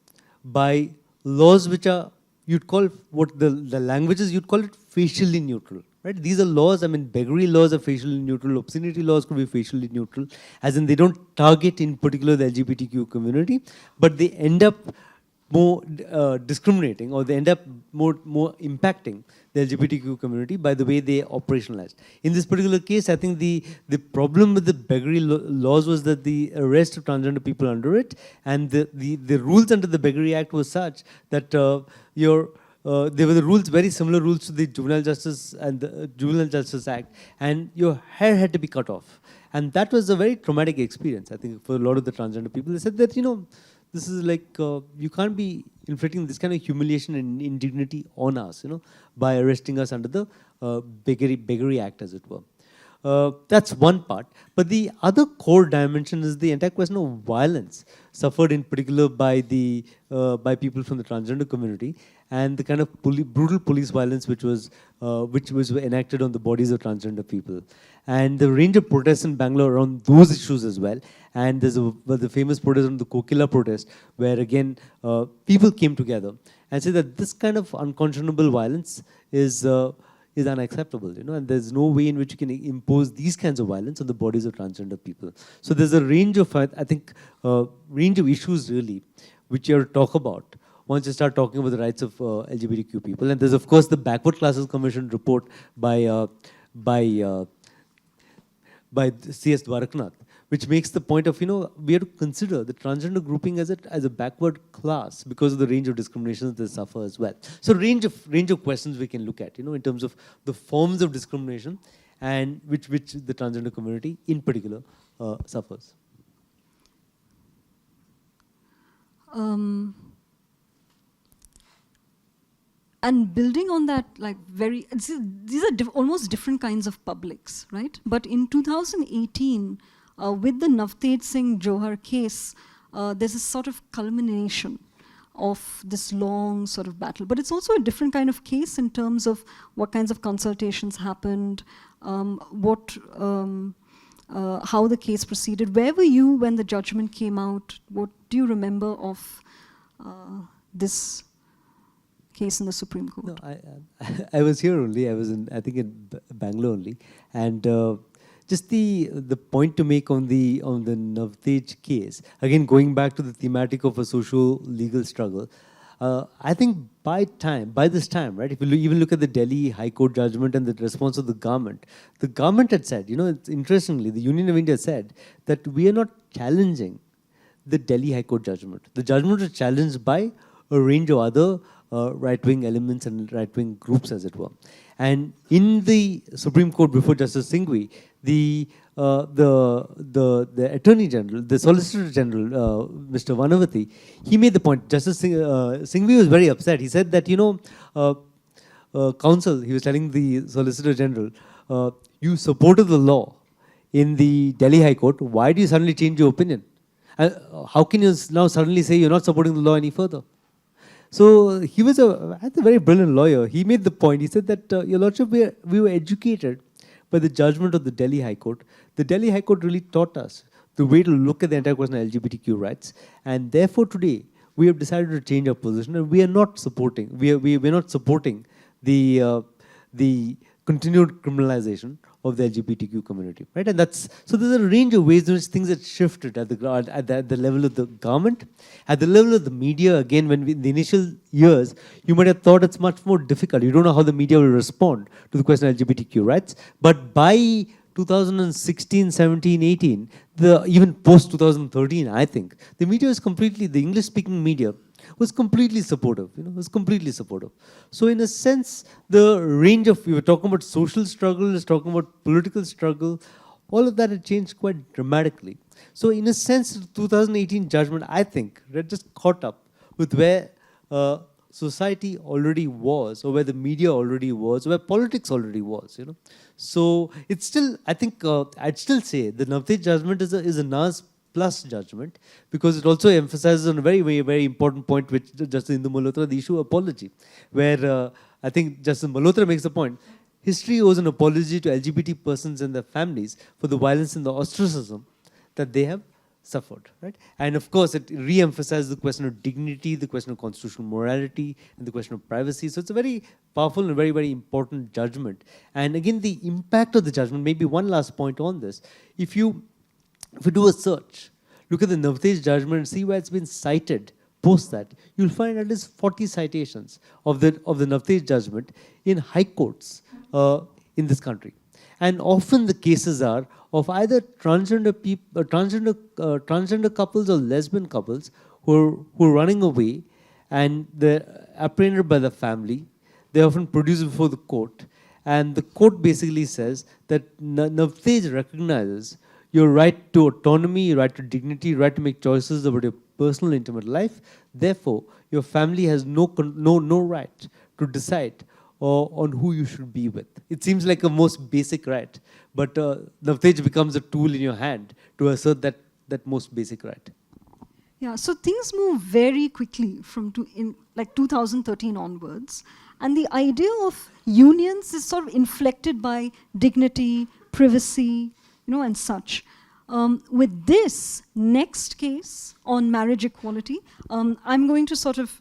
by laws which are, you'd call what the languages, you'd call it facially neutral. Right? These are laws, I mean, beggary laws are facially neutral, obscenity laws could be facially neutral, as in they don't target in particular the LGBTQ community, but they end up more discriminating, or they end up more impacting the LGBTQ community by the way they operationalize. In this particular case, I think the problem with the beggary laws was that the arrest of transgender people under it, and the rules under the Beggary Act was such that there were the rules, very similar rules to the Juvenile Justice and the Juvenile Justice Act, and your hair had to be cut off. And that was a very traumatic experience, I think, for a lot of the transgender people. They said that, this is like, you can't be inflicting this kind of humiliation and indignity on us, by arresting us under the Beggary Act, as it were. That's one part. But the other core dimension is the entire question of violence suffered in particular by people from the transgender community, and the kind of brutal police violence which was enacted on the bodies of transgender people. And the range of protests in Bangalore around those issues as well. And there's the famous protest on the Kokila protest, where again, people came together and said that this kind of unconscionable violence is unacceptable, and there's no way in which you can impose these kinds of violence on the bodies of transgender people. So there's a range of, I think, range of issues really, which you have to talk about once you start talking about the rights of LGBTQ people. And there's of course the Backward Classes Commission report by C.S. Dwarakanath, which makes the point of, we have to consider the transgender grouping as a backward class because of the range of discriminations they suffer as well. So range of questions we can look at, in terms of the forms of discrimination and which the transgender community in particular suffers. And building on that, like these are almost different kinds of publics, right? But in 2018, with the Navtej Singh Johar case, there's a sort of culmination of this long sort of battle. But it's also a different kind of case in terms of what kinds of consultations happened, how the case proceeded. Where were you when the judgment came out? What do you remember of this case in the Supreme Court? No, I was here only. I was I think in Bangalore only. And just the point to make on the Navtej case, again going back to the thematic of a social-legal struggle, I think by this time, right, if you even look at the Delhi High Court judgment and the response of the government had said, it's interestingly, the Union of India said that we are not challenging the Delhi High Court judgment. The judgment was challenged by a range of other right-wing elements and right-wing groups, as it were. And in the Supreme Court before Justice Singhvi, the Attorney General, the Solicitor General, Mr. Vanavati, he made the point. Justice Singhvi was very upset. He said that, counsel, he was telling the Solicitor General, you supported the law in the Delhi High Court. Why do you suddenly change your opinion? How can you now suddenly say you're not supporting the law any further? So he was a very brilliant lawyer. He made the point. He said that, Your Lordship, we were educated by the judgment of the Delhi High Court. The Delhi High Court really taught us the way to look at the entire question of LGBTQ rights. And therefore today, we have decided to change our position, and we are not supporting, we're not supporting the continued criminalization of the LGBTQ community, right? And so there's a range of ways in which things have shifted at the level of the government, at the level of the media. Again, in the initial years, you might have thought it's much more difficult. You don't know how the media will respond to the question of LGBTQ rights. But by 2016, 17, 18, even post 2013, I think, the media is completely, the English-speaking media was completely supportive, was completely supportive. So in a sense, the range of, we were talking about social struggle, we were talking about political struggle, all of that had changed quite dramatically. So in a sense, the 2018 judgment, I think, just caught up with where society already was, or where the media already was, or where politics already was, So it's still, I think, I'd still say the Navtej judgment is a Naz plus judgment, because it also emphasizes on a very, very, very important point, which Justice Indu Malhotra, the issue of apology, where I think Justice Malhotra makes the point, history owes an apology to LGBT persons and their families for the violence and the ostracism that they have suffered, right? And of course, it re-emphasizes the question of dignity, the question of constitutional morality, and the question of privacy. So it's a very powerful and very, very important judgment. And again, the impact of the judgment, maybe one last point on this, if you do a search, look at the Navtej judgment and see where it's been cited post that, you'll find at least 40 citations of the Navtej judgment in high courts in this country. And often the cases are of either transgender couples or lesbian couples who are running away, and they're apprehended by the family. They're often produced before the court. And the court basically says that Navtej recognizes your right to autonomy, your right to dignity, your right to make choices about your personal intimate life. Therefore, your family has no right to decide on who you should be with. It seems like a most basic right, but Navtej becomes a tool in your hand to assert that most basic right. Yeah, so things move very quickly from 2013 onwards, and the idea of unions is sort of inflected by dignity, privacy, and such. With this next case on marriage equality, I'm going to sort of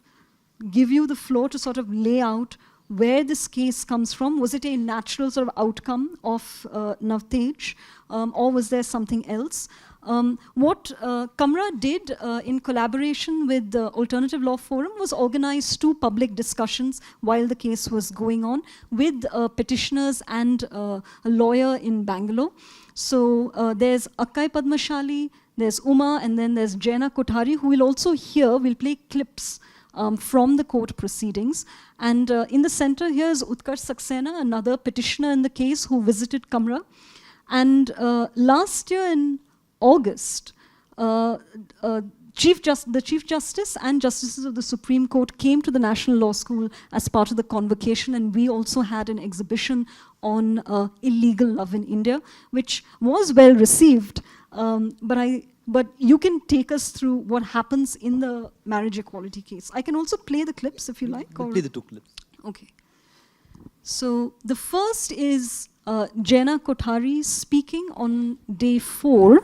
give you the floor to sort of lay out where this case comes from. Was it a natural sort of outcome of Navtej, or was there something else? What Kamra did in collaboration with the Alternative Law Forum was organize 2 public discussions while the case was going on with petitioners and a lawyer in Bangalore. So there's Akkai Padmashali, there's Uma, and then there's Jaina Kothari, who will also we'll play clips from the court proceedings. And in the center here is Utkarsh Saxena, another petitioner in the case who visited Kamra. And last year in August, the Chief Justice and Justices of the Supreme Court came to the National Law School as part of the convocation, and we also had an exhibition on illegal love in India, which was well received. But you can take us through what happens in the marriage equality case. I can also play the clips if you like. Play the 2 clips. Okay. So the first is Jaina Kothari speaking on day 4.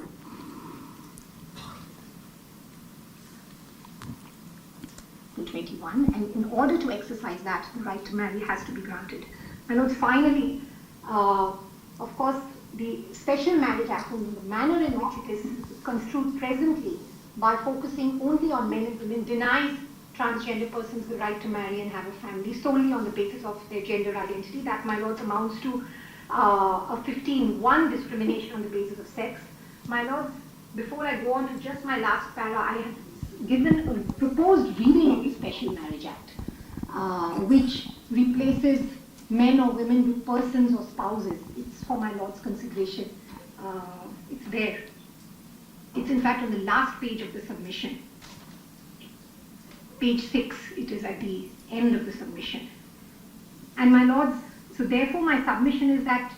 To 21, and in order to exercise that, the right to marry has to be granted. And finally, of course, the Special Marriage Act, in the manner in which it is construed presently, by focusing only on men and women, denies transgender persons the right to marry and have a family solely on the basis of their gender identity. That, my lords, amounts to a 15-1 discrimination on the basis of sex. My lords, before I go on to just my last para, I have given a proposed reading of the Special Marriage Act, which replaces men or women with persons or spouses. It's for my lord's consideration. It's there. It's in fact on the last page of the submission. Page 6, it is at the end of the submission. And my lords, so therefore my submission is that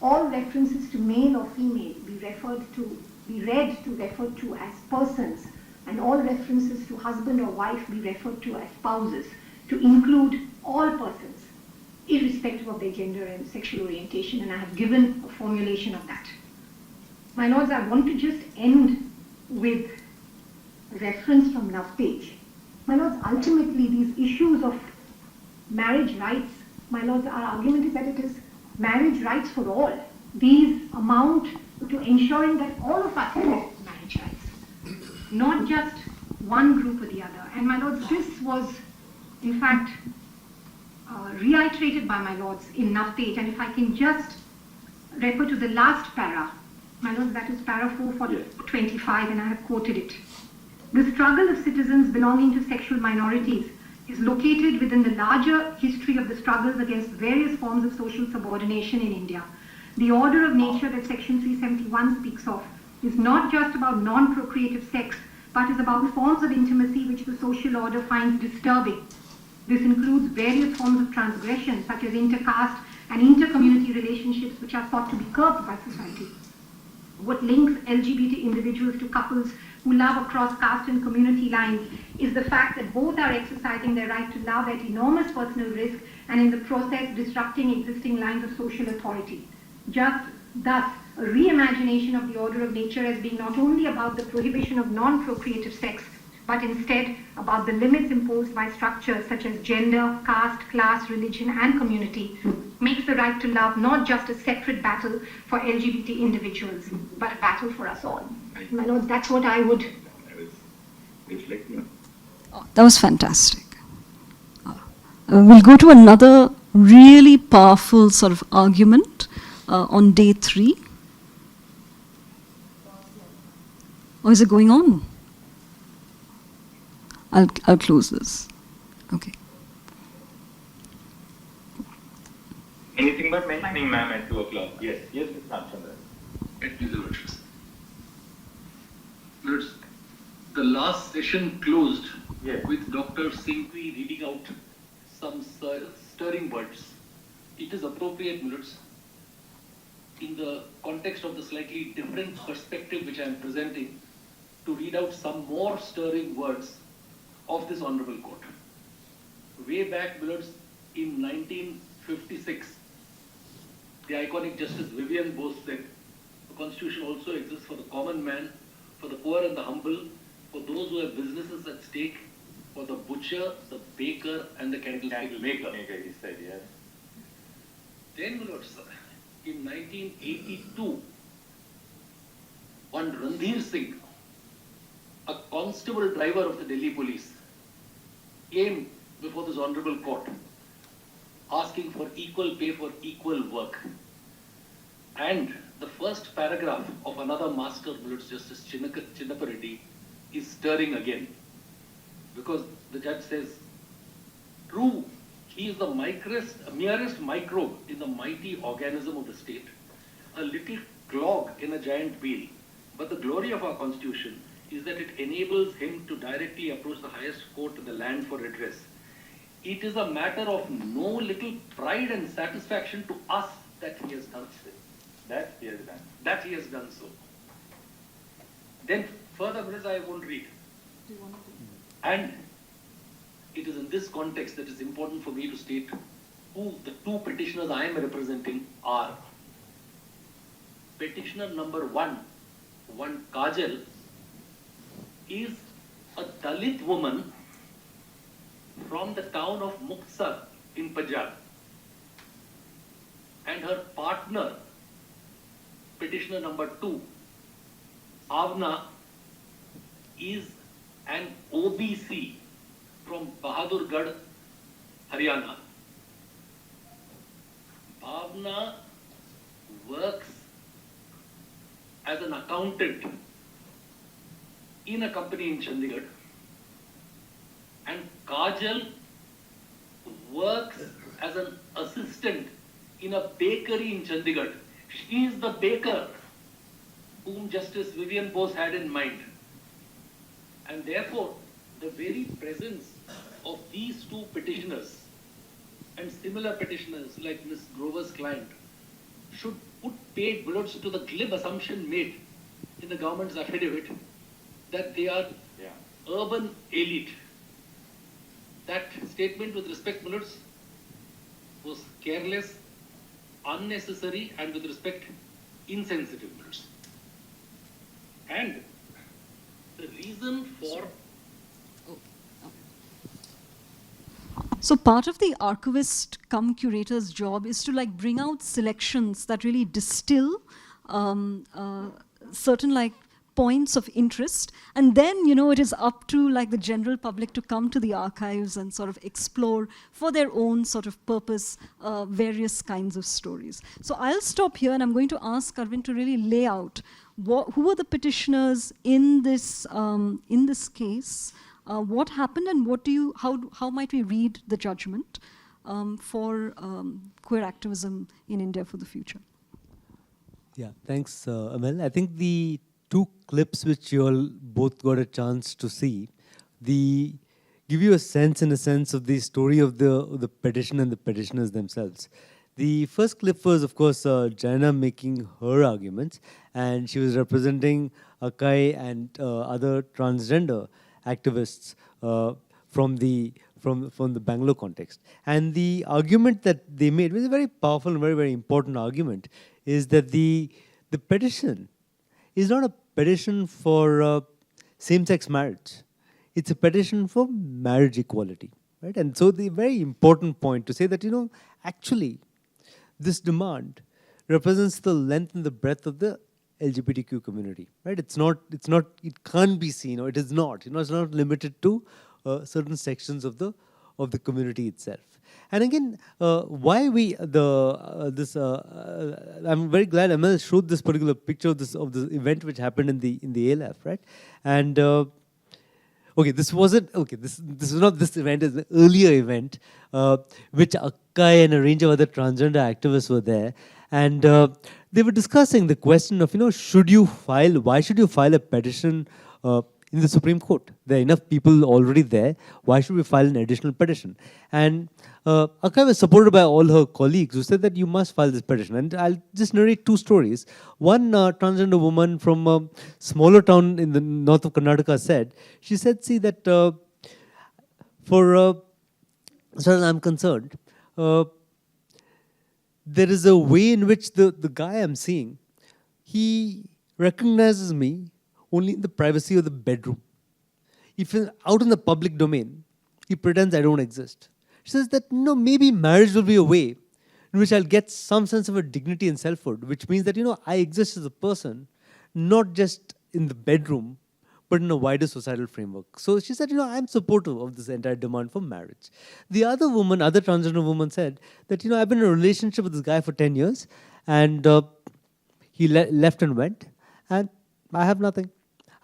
all references to male or female be read to refer to as persons, and all references to husband or wife be referred to as spouses, to include all persons, irrespective of their gender and sexual orientation, and I have given a formulation of that. My lords, I want to just end with a reference from Navtej. My lords, ultimately these issues of marriage rights, my lords, our argument is that it is marriage rights for all. These amount to ensuring that all of us have marriage rights, not just one group or the other. And my lords, this was in fact reiterated by my lords in Navtej, and if I can just refer to the last para, my lords, that is para 425, and I have quoted it. The struggle of citizens belonging to sexual minorities is located within the larger history of the struggles against various forms of social subordination in India. The order of nature that Section 371 speaks of is not just about non-procreative sex, but is about forms of intimacy which the social order finds disturbing. This includes various forms of transgression, such as intercaste and inter-community relationships, which are thought to be curbed by society. What links LGBT individuals to couples who love across caste and community lines is the fact that both are exercising their right to love at enormous personal risk and in the process disrupting existing lines of social authority. Just thus, a reimagination of the order of nature as being not only about the prohibition of non-procreative sex, but instead about the limits imposed by structures such as gender, caste, class, religion, and community, makes the right to love not just a separate battle for LGBT individuals, but a battle for us all. My lords, that's what I would... Oh, that was fantastic. We'll go to another really powerful sort of argument on day 3. Or is it going on? I'll close this. Okay. Anything but mentioning, ma'am, at 2 o'clock. Yes, Ms. Ramchandra. Let me do it. The last session closed with Dr. Singhvi reading out some stirring words. It is appropriate, Millets, in the context of the slightly different perspective which I am presenting, to read out some more stirring words of this Honorable Court. Way back, Millets, in 1956, the iconic Justice Vivian Bose said, the Constitution also exists for the common man, for the poor and the humble, for those who have businesses at stake, for the butcher, the baker, and the candlestick maker. He said, yes. Then, Millets, in 1982, one Ranveer Singh, a constable driver of the Delhi police, came before this Honorable Court asking for equal pay for equal work. And the first paragraph of another master, Justice Chinnappa Reddy, is stirring again. Because the judge says, true, he is the merest microbe in the mighty organism of the state, a little clog in a giant wheel. But the glory of our Constitution is that it enables him to directly approach the highest court in the land for redress. It is a matter of no little pride and satisfaction to us that he has done so. That he has done. That he has done so. Then further, because I won't read. And it is in this context that it's important for me to state who the two petitioners I am representing are. Petitioner number 1 Kajal, is a Dalit woman from the town of in Punjab. And her partner petitioner number 2, Avna, is an OBC from Bahadurgarh, Haryana. Bhavna works as an accountant in a company in Chandigarh, and Kajal works as an assistant in a bakery in Chandigarh. She is the baker whom Justice Vivian Bose had in mind. And therefore, the very presence of these two petitioners and similar petitioners like Ms. Grover's client should put paid bullets to the glib assumption made in the government's affidavit that they are urban elite. That statement with respect, bullets, was careless, unnecessary, and with respect, insensitive bullets. And the reason for So part of the archivist cum curator's job is to like bring out selections that really distill certain like points of interest, and then it is up to like the general public to come to the archives and sort of explore for their own sort of purpose various kinds of stories. So I'll stop here, and I'm going to ask Arvind to really lay out who are the petitioners in this case. What happened, and how might we read the judgment for queer activism in India for the future? Yeah, thanks, Ammel. I think the two clips which you all both got a chance to see, give you a sense of the story of the petition and the petitioners themselves. The first clip was, of course, Jaina making her arguments, and she was representing Akai and other transgender activists from the Bangalore context. And the argument that they made was a very powerful and very, very important argument, is that the petition is not a petition for same-sex marriage. It's a petition for marriage equality, right? And so the very important point to say that, actually, this demand represents the length and the breadth of the LGBTQ community, right? It can't be seen, or it is not, it's not limited to certain sections of the community itself. And again, I'm very glad Ammel showed this particular picture of the event which happened in the ALF, right? And this is not this event, it's an earlier event, which Akai and a range of other transgender activists were there. And they were discussing the question of, why should you file a petition in the Supreme Court? There are enough people already there. Why should we file an additional petition? And Akai was supported by all her colleagues who said that you must file this petition. And I'll just narrate two stories. One transgender woman from a smaller town in the north of Karnataka said, see that as far as I'm concerned, there is a way in which the guy I'm seeing, he recognizes me only in the privacy of the bedroom. If out in the public domain, he pretends I don't exist. She says that, maybe marriage will be a way in which I'll get some sense of a dignity and selfhood, which means that, I exist as a person, not just in the bedroom, but in a wider societal framework. So she said, I'm supportive of this entire demand for marriage. The other transgender woman said that, I've been in a relationship with this guy for 10 years, and he left and went, and I have nothing.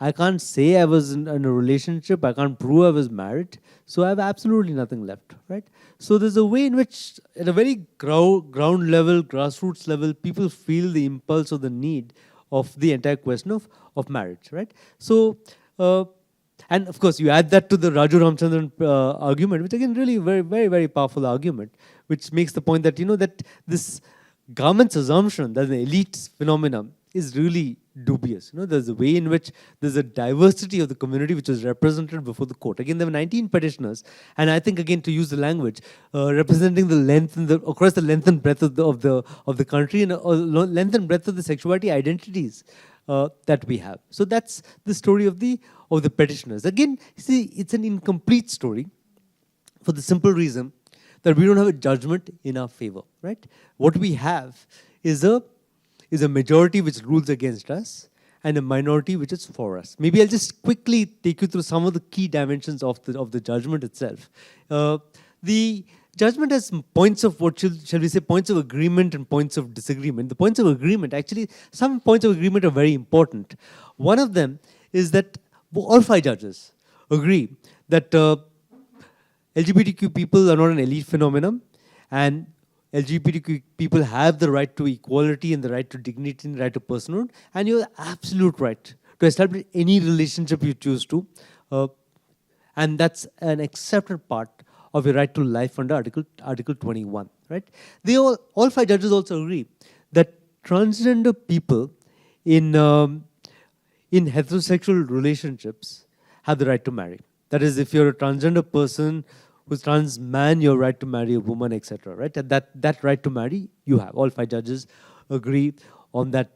I can't say I was in a relationship, I can't prove I was married, so I have absolutely nothing left, right? So there's a way in which, at a very ground level, grassroots level, people feel the impulse or the need of the entire question of marriage, right? So, and of course, you add that to the Raju Ramchandran argument, which again, really very, very, very powerful argument, which makes the point that, that this government's assumption that the elite phenomenon is really dubious. There's a way in which there's a diversity of the community which is represented before the court. Again, there were 19 petitioners, and I think, again, to use the language, representing the length and across the length and breadth of the country, and length and breadth of the sexuality identities that we have. So that's the story of the petitioners. Again, see, it's an incomplete story for the simple reason that we don't have a judgment in our favor, right? What we have is is a majority which rules against us and a minority which is for us. Maybe I'll just quickly take you through some of the key dimensions of the judgment itself. The judgment has points of shall we say, points of agreement and points of disagreement. The points of agreement, actually, some points of agreement are very important. One of them is that all 5 judges agree that LGBTQ people are not an elite phenomenon, and LGBTQ people have the right to equality and the right to dignity and the right to personhood, and you have absolute right to establish any relationship you choose to, and that's an accepted part of your right to life under Article 21. Right? They all 5 judges also agree that transgender people in heterosexual relationships have the right to marry. That is, if you're a transgender person who's trans man, you have right to marry a woman, etc. Right? And that right to marry you have. All 5 judges agree on that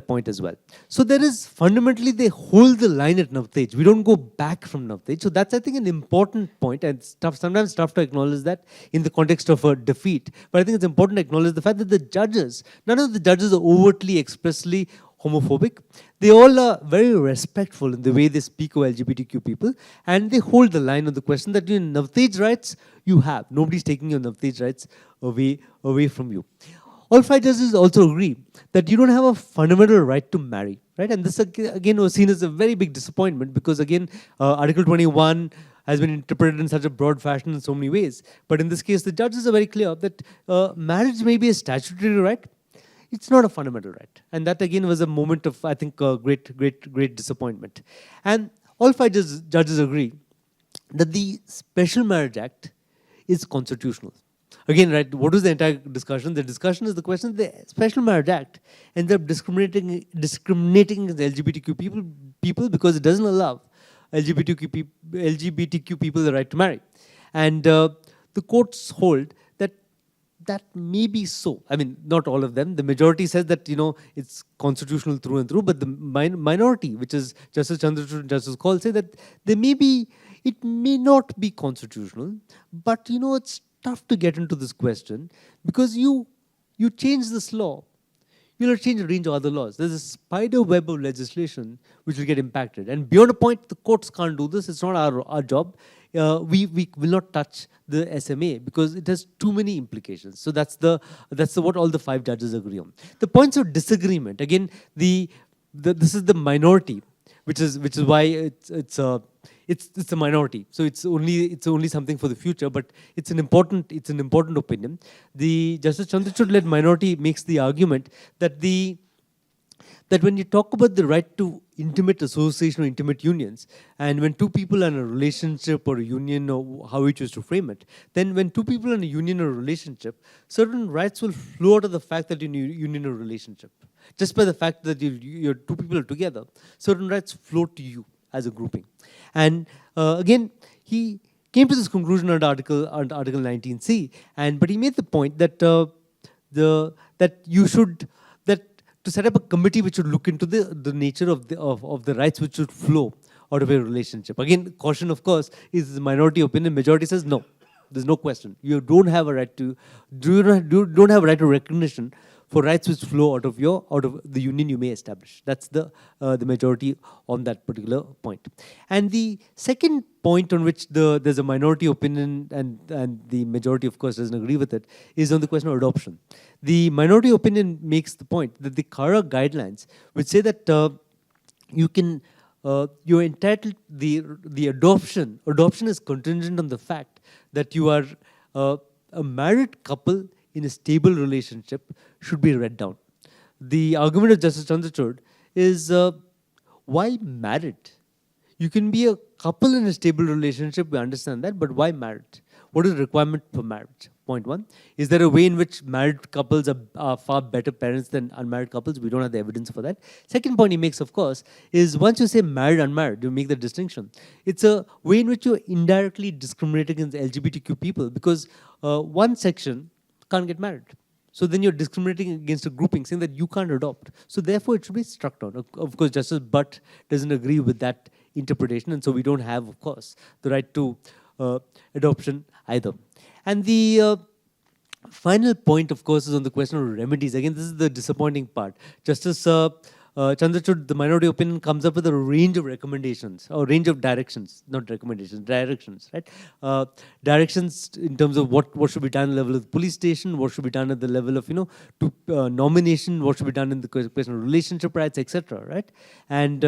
point as well. So there is fundamentally, they hold the line at Navtej. We don't go back from Navtej. So that's, I think, an important point, and sometimes tough to acknowledge that in the context of a defeat. But I think it's important to acknowledge the fact that the judges, none of the judges are overtly, expressly homophobic. They all are very respectful in the way they speak of LGBTQ people, and they hold the line on the question that in Navtej rights you have. Nobody's taking your Navtej rights away from you. All 5 judges also agree that you don't have a fundamental right to marry, right? And this again was seen as a very big disappointment, because again, Article 21 has been interpreted in such a broad fashion in so many ways. But in this case, the judges are very clear that marriage may be a statutory right. It's not a fundamental right. And that again was a moment of, I think, great disappointment. And all 5 judges agree that the Special Marriage Act is constitutional. Again, right, what is the entire discussion? The discussion is the question, the Special Marriage Act ends up discriminating against LGBTQ people because it doesn't allow LGBTQ people the right to marry. And the courts hold that may be so. I mean, not all of them. The majority says that, it's constitutional through and through, but the minority, which is Justice Chandrachud and Justice Kaul, say that it may not be constitutional, but, it's tough to get into this question because you change this law, you'll change a range of other laws. There's a spider web of legislation which will get impacted. And beyond a point, the courts can't do this. It's not our job. We will not touch the SMA because it has too many implications. So that's what all the 5 judges agree on. The points of disagreement, again, this is the minority, which is why it's a minority. So it's only something for the future, but it's an important opinion. The Justice Chandrachud-led minority makes the argument that when you talk about the right to intimate association or intimate unions, and when 2 people are in a relationship or a union, or how we choose to frame it, then when 2 people are in a union or a relationship, certain rights will flow out of the fact that you're in a union or relationship. Just by the fact that you're 2 people are together, certain rights flow to you as a grouping. And again, he came to this conclusion under Article 19C, but he made the point that to set up a committee which should look into the nature of the rights which should flow out of a relationship. Again, caution, of course, is the minority opinion. Majority says no. There's no question. You don't have a right to recognition for rights which flow out of the union you may establish. That's the majority on that particular point. And the second point on which there's a minority opinion and the majority, of course, doesn't agree with it, is on the question of adoption. The minority opinion makes the point that the Kara guidelines, which say that you're entitled, the adoption is contingent on the fact that you are a married couple in a stable relationship should be read down. The argument of Justice Chandrachud is, why married? You can be a couple in a stable relationship, we understand that, but why married? What is the requirement for marriage? Point 1. Is there a way in which married couples are far better parents than unmarried couples? We don't have the evidence for that. Second point he makes, of course, is once you say married, unmarried, you make the distinction. It's a way in which you're indirectly discriminating against LGBTQ people because one section can't get married. So then you're discriminating against a grouping saying that you can't adopt. So therefore it should be struck down. Of course, Justice Butt doesn't agree with that interpretation, and so we don't have, of course, the right to adoption either. And the Final point, of course, is on the question of remedies. Again, this is the disappointing part. Justice Chandrachud, the minority opinion, comes up with a range of recommendations, or range of directions, not recommendations, directions, right? Directions in terms of what should be done at the level of the police station, what should be done at the level of, nomination, what should be done in the question of relationship rights, etc., right? And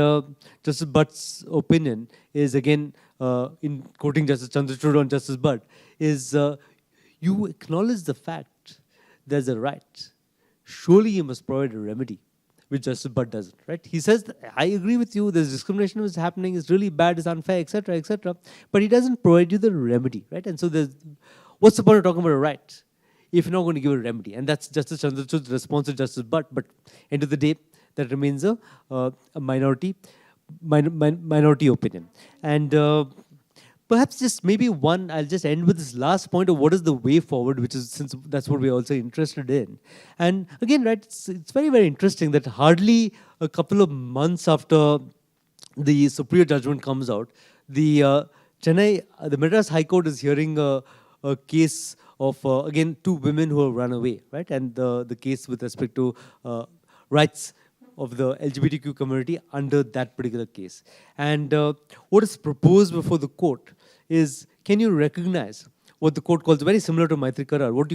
Justice Bhatt's opinion is, again, in quoting Justice Chandrachud on Justice Bhatt, is you acknowledge the fact there's a right. Surely you must provide a remedy, which Justice Bhatt doesn't, right? He says, I agree with you, there's discrimination is happening, it's really bad, it's unfair, etc., etc., but he doesn't provide you the remedy, right? And so what's the point of talking about a right if you're not going to give a remedy? And that's Justice Chandrachud's response to Justice Bhatt, but end of the day, that remains a minority opinion. And perhaps just maybe I'll just end with this last point of what is the way forward, which is, since that's what we're also interested in. And again, right, it's very, very interesting that hardly a couple of months after the Supriyo judgment comes out, the Madras High Court is hearing a case of, again, two women who have run away, right? And the case with respect to rights of the LGBTQ community under that particular case. And what is proposed before the court is, can you recognize what the court calls, very similar to Maitri Karar, what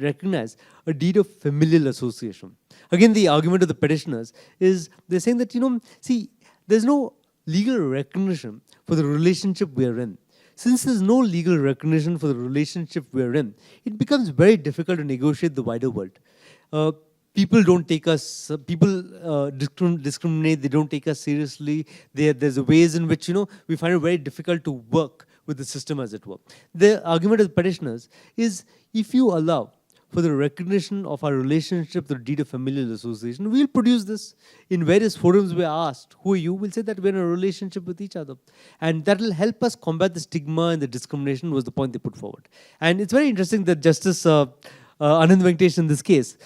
recognize a deed of familial association. Again, the argument of the petitioners is, they're saying that, see, there's no legal recognition for the relationship we are in. Since there's no legal recognition for the relationship we're in, it becomes very difficult to negotiate the wider world. People don't take us, discriminate, they don't take us seriously. There's ways in which, we find it very difficult to work with the system, as it were. The argument of the petitioners is, if you allow for the recognition of our relationship through deed of familial association, we'll produce this. In various forums we're asked, who are you? We'll say that we're in a relationship with each other. And that will help us combat the stigma and the discrimination, was the point they put forward. And it's very interesting that Justice Anand Venkatesh in this case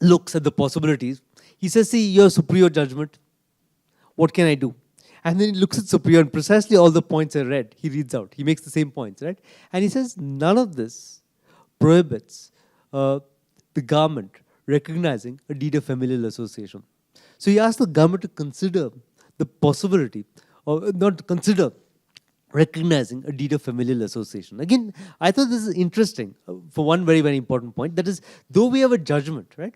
looks at the possibilities. He says, see, your Supriyo judgment, what can I do? And then he looks at Supriyo, and precisely all the points I read, he reads out. He makes the same points, right? And he says, none of this prohibits the government recognizing a deed of familial association. So he asked the government to consider the possibility, or not consider, recognizing a deed of familial association. Again, I thought this is interesting for one very, very important point. That is, though we have a judgment, right,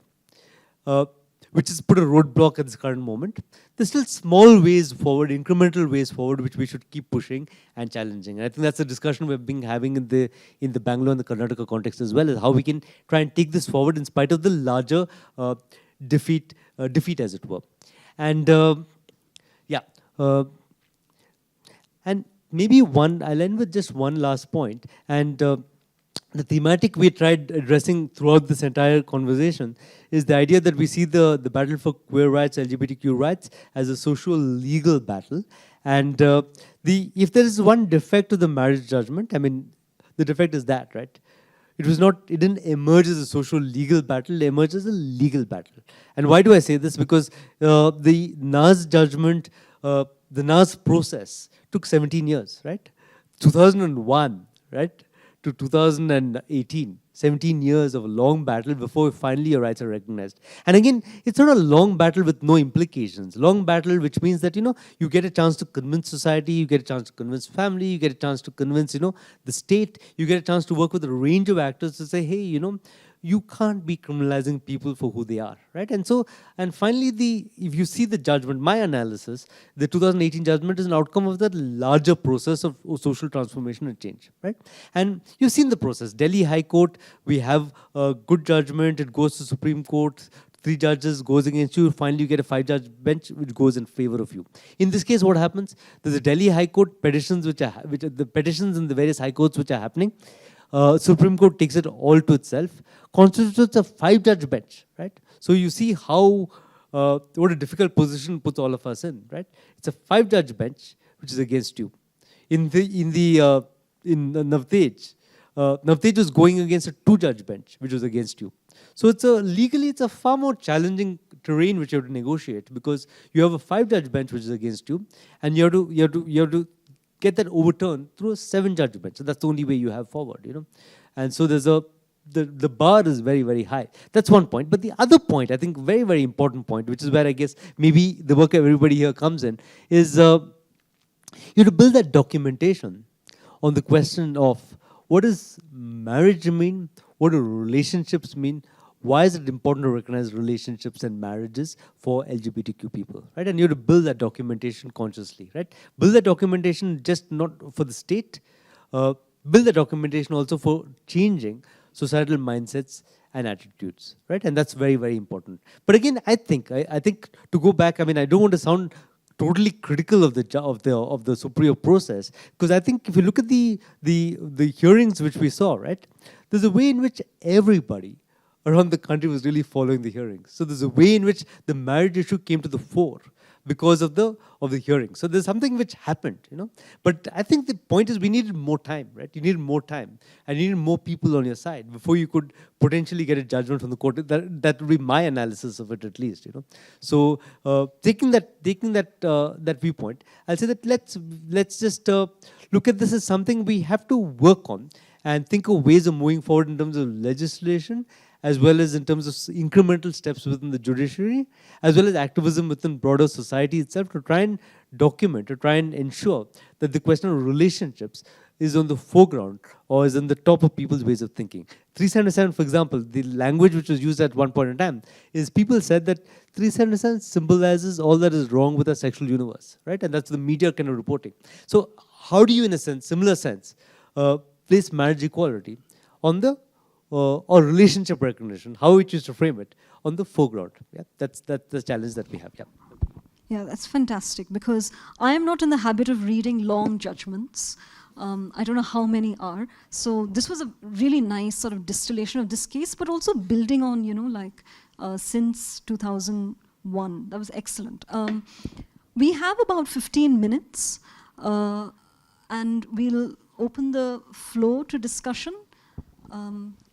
which has put a roadblock at this current moment, there's still small ways forward, incremental ways forward, which we should keep pushing and challenging. And I think that's a discussion we've been having in the Bangalore and the Karnataka context as well, is how we can try and take this forward in spite of the larger defeat, as it were. And and maybe I'll end with just one last point. And the thematic we tried addressing throughout this entire conversation is the idea that we see the battle for queer rights, LGBTQ rights, as a social legal battle. And if there is one defect to the marriage judgment, I mean, the defect is that, right? It didn't emerge as a social legal battle, it emerged as a legal battle. And why do I say this? Because the Naz judgment, the Naz process took 17 years, right? 2001, right, to 2018, 17 years of a long battle before finally your rights are recognized. And again, it's not a long battle with no implications. Long battle, which means that, you get a chance to convince society, you get a chance to convince family, you get a chance to convince, the state, you get a chance to work with a range of actors to say, hey, you can't be criminalizing people for who they are, right? And finally, if you see the judgment, my analysis, the 2018 judgment is an outcome of that larger process of social transformation and change, right? And you've seen the process. Delhi High Court, we have a good judgment, it goes to Supreme Court, 3 judges goes against you, finally you get a 5-judge bench which goes in favor of you. In this case, what happens? There's a Delhi High Court petitions, which are the petitions in the various high courts which are happening. Supreme Court takes it all to itself, constitutes a 5-judge bench, right? So you see how, what a difficult position puts all of us in, right? It's a 5-judge bench which is against you. In Navtej, Navtej was going against a 2-judge bench which was against you. So legally it's a far more challenging terrain which you have to negotiate, because you have a 5-judge bench which is against you, and you have to get that overturned through a 7-judge bench. So that's the only way you have forward, And so there's the bar is very, very high. That's one point. But the other point, I think very, very important point, which is where I guess maybe the work of everybody here comes in, is you have to build that documentation on the question of what does marriage mean, what do relationships mean, why is it important to recognize relationships and marriages for LGBTQ people, right? And you have to build that documentation consciously, right? Build that documentation just not for the state, build the documentation also for changing societal mindsets and attitudes, right? And that's very, very important. But again, I think to go back, I mean, I don't want to sound totally critical of the Supriyo process, because I think if you look at the hearings which we saw, right, there's a way in which everybody around the country was really following the hearings. So there's a way in which the marriage issue came to the fore because of the hearing. So there's something which happened, you know. But I think the point is we needed more time, right? You needed more time, and you needed more people on your side before you could potentially get a judgment from the court. That would be my analysis of it, at least, you know. So taking that viewpoint, I'll say that let's just look at this as something we have to work on and think of ways of moving forward in terms of legislation, as well as in terms of incremental steps within the judiciary, as well as activism within broader society itself, to try and document, to try and ensure that the question of relationships is on the foreground or is on the top of people's ways of thinking. 377, for example, the language which was used at one point in time is people said that 377 symbolizes all that is wrong with our sexual universe, right? And that's the media kind of reporting. So how do you, in a sense, similar sense, place marriage equality on the or relationship recognition, how we choose to frame it, on the foreground? Yeah, that's the challenge that we have. Yeah. Yeah, that's fantastic, because I am not in the habit of reading long judgments. I don't know how many are. So this was a really nice sort of distillation of this case, but also building on, you know, like since 2001. That was excellent. We have about 15 minutes, and we'll open the floor to discussion.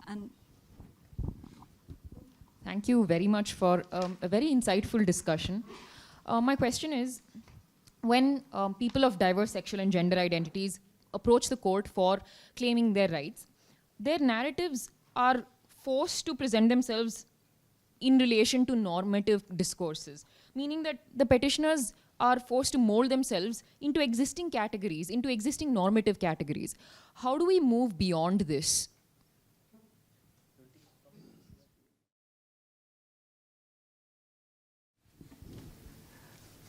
And thank you very much for a very insightful discussion. My question is, when people of diverse sexual and gender identities approach the court for claiming their rights, their narratives are forced to present themselves in relation to normative discourses, meaning that the petitioners are forced to mold themselves into existing categories, into existing normative categories. How do we move beyond this?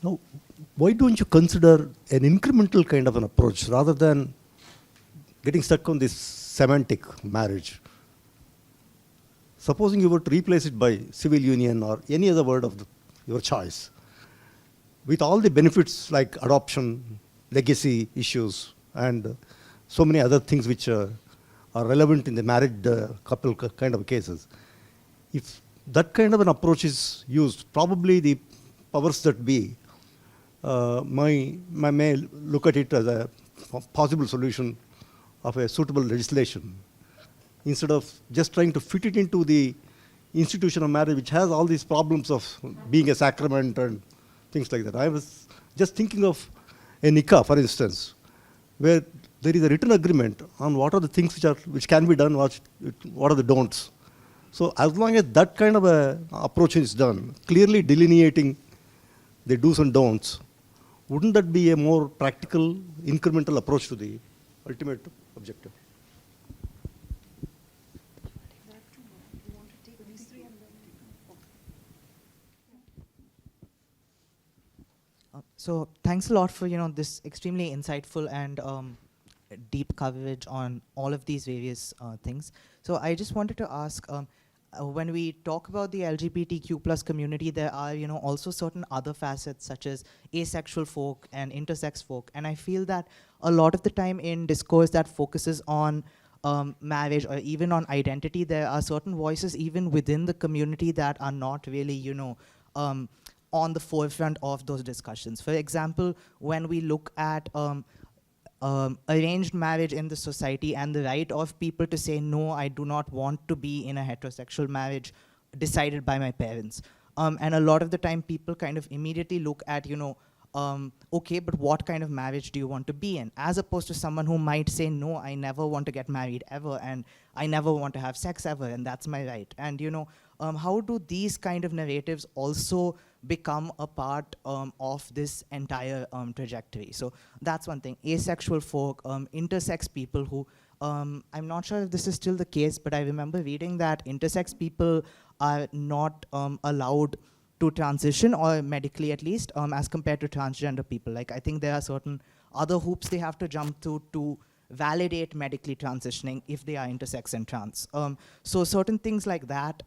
Now, why don't you consider an incremental kind of an approach rather than getting stuck on this semantic marriage? Supposing you were to replace it by civil union or any other word of your choice, with all the benefits like adoption, legacy issues, and so many other things which are relevant in the married couple kind of cases. If that kind of an approach is used, probably the powers that be may look at it as a possible solution of a suitable legislation, instead of just trying to fit it into the institution of marriage, which has all these problems of being a sacrament and things like that. I was just thinking of a nikah, for instance, where there is a written agreement on what are the things which can be done, what are the don'ts. So as long as that kind of a approach is done, clearly delineating the do's and don'ts, wouldn't that be a more practical, incremental approach to the ultimate objective? So thanks a lot for this extremely insightful and deep coverage on all of these various things. So I just wanted to ask, when we talk about the LGBTQ plus community, there are also certain other facets such as asexual folk and intersex folk, and I feel that a lot of the time in discourse that focuses on marriage or even on identity, there are certain voices even within the community that are not really on the forefront of those discussions. For example, when we look at arranged marriage in the society and the right of people to say, no, I do not want to be in a heterosexual marriage decided by my parents. And a lot of the time people kind of immediately look at, okay, but what kind of marriage do you want to be in? As opposed to someone who might say, no, I never want to get married ever, and I never want to have sex ever, and that's my right. And how do these kind of narratives also become a part of this entire trajectory? So that's one thing. Asexual folk, intersex people who, I'm not sure if this is still the case, but I remember reading that intersex people are not allowed to transition, or medically at least, as compared to transgender people. Like, I think there are certain other hoops they have to jump to validate medically transitioning if they are intersex and trans. So certain things like that,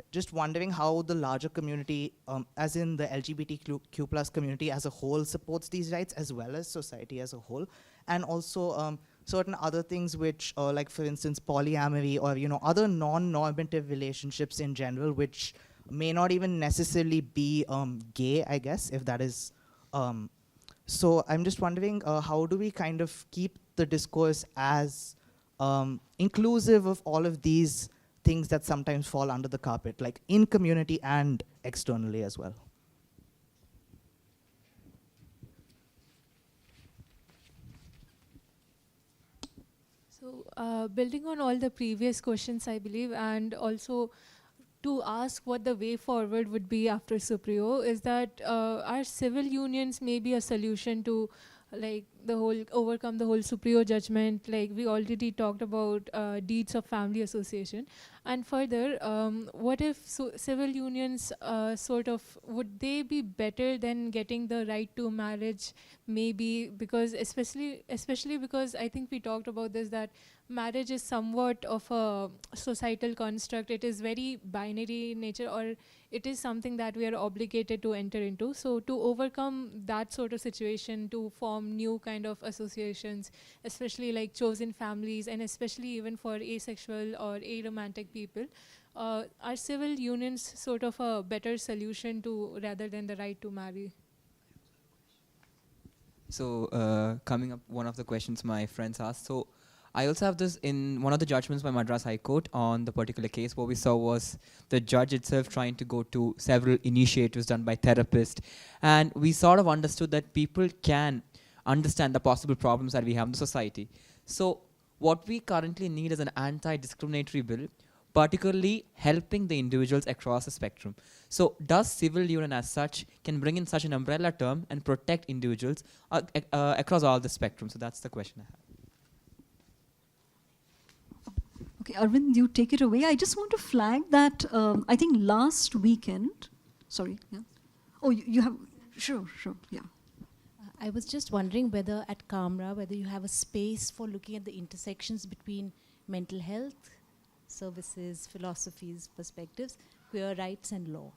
just wondering how the larger community, as in the LGBTQ plus community as a whole, supports these rights, as well as society as a whole. And also certain other things which, like for instance, polyamory, or other non-normative relationships in general, which may not even necessarily be gay, I guess, if that is. So I'm just wondering, how do we kind of keep the discourse as inclusive of all of these things that sometimes fall under the carpet, like in community and externally as well? So building on all the previous questions, I believe, and also to ask what the way forward would be after Supriyo, is that our civil unions may be a solution to overcome the whole Supriyo judgment. Like we already talked about deeds of family association. And further, what if civil unions would they be better than getting the right to marriage? Maybe because especially because I think we talked about this, that marriage is somewhat of a societal construct. It is very binary in nature, or it is something that we are obligated to enter into. So to overcome that sort of situation, to form new kind of associations, especially like chosen families, and especially even for asexual or aromantic people, are civil unions sort of a better solution to rather than the right to marry? So coming up, one of the questions my friends asked. So I also have this in one of the judgments by Madras High Court on the particular case. What we saw was the judge itself trying to go to several initiatives done by therapists. And we sort of understood that people can understand the possible problems that we have in the society. So what we currently need is an anti-discriminatory bill, particularly helping the individuals across the spectrum. So does civil union as such can bring in such an umbrella term and protect individuals across all the spectrum? So that's the question I have. Okay, Arvind, you take it away. I just want to flag that I think last weekend, sorry, yeah. Oh, you have, sure, yeah. I was just wondering whether at Camera, whether you have a space for looking at the intersections between mental health, services, philosophies, perspectives, queer rights and law.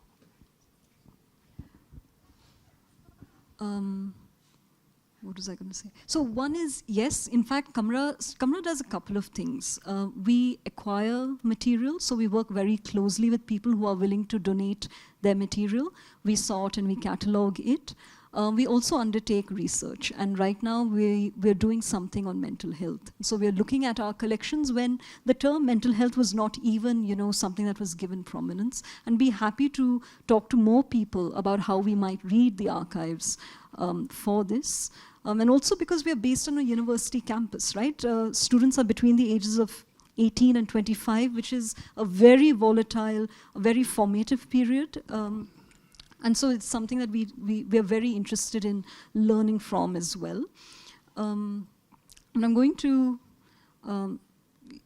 What was I going to say? So one is, yes, in fact, Camera does a couple of things. We acquire material, so we work very closely with people who are willing to donate their material. We sort and we catalog it. We also undertake research, and right now we're doing something on mental health. So we're looking at our collections when the term mental health was not even, something that was given prominence, and be happy to talk to more people about how we might read the archives for this. And also because we are based on a university campus, right? Students are between the ages of 18 and 25, which is a very volatile, a very formative period. And so it's something that we're very interested in learning from as well. And I'm going to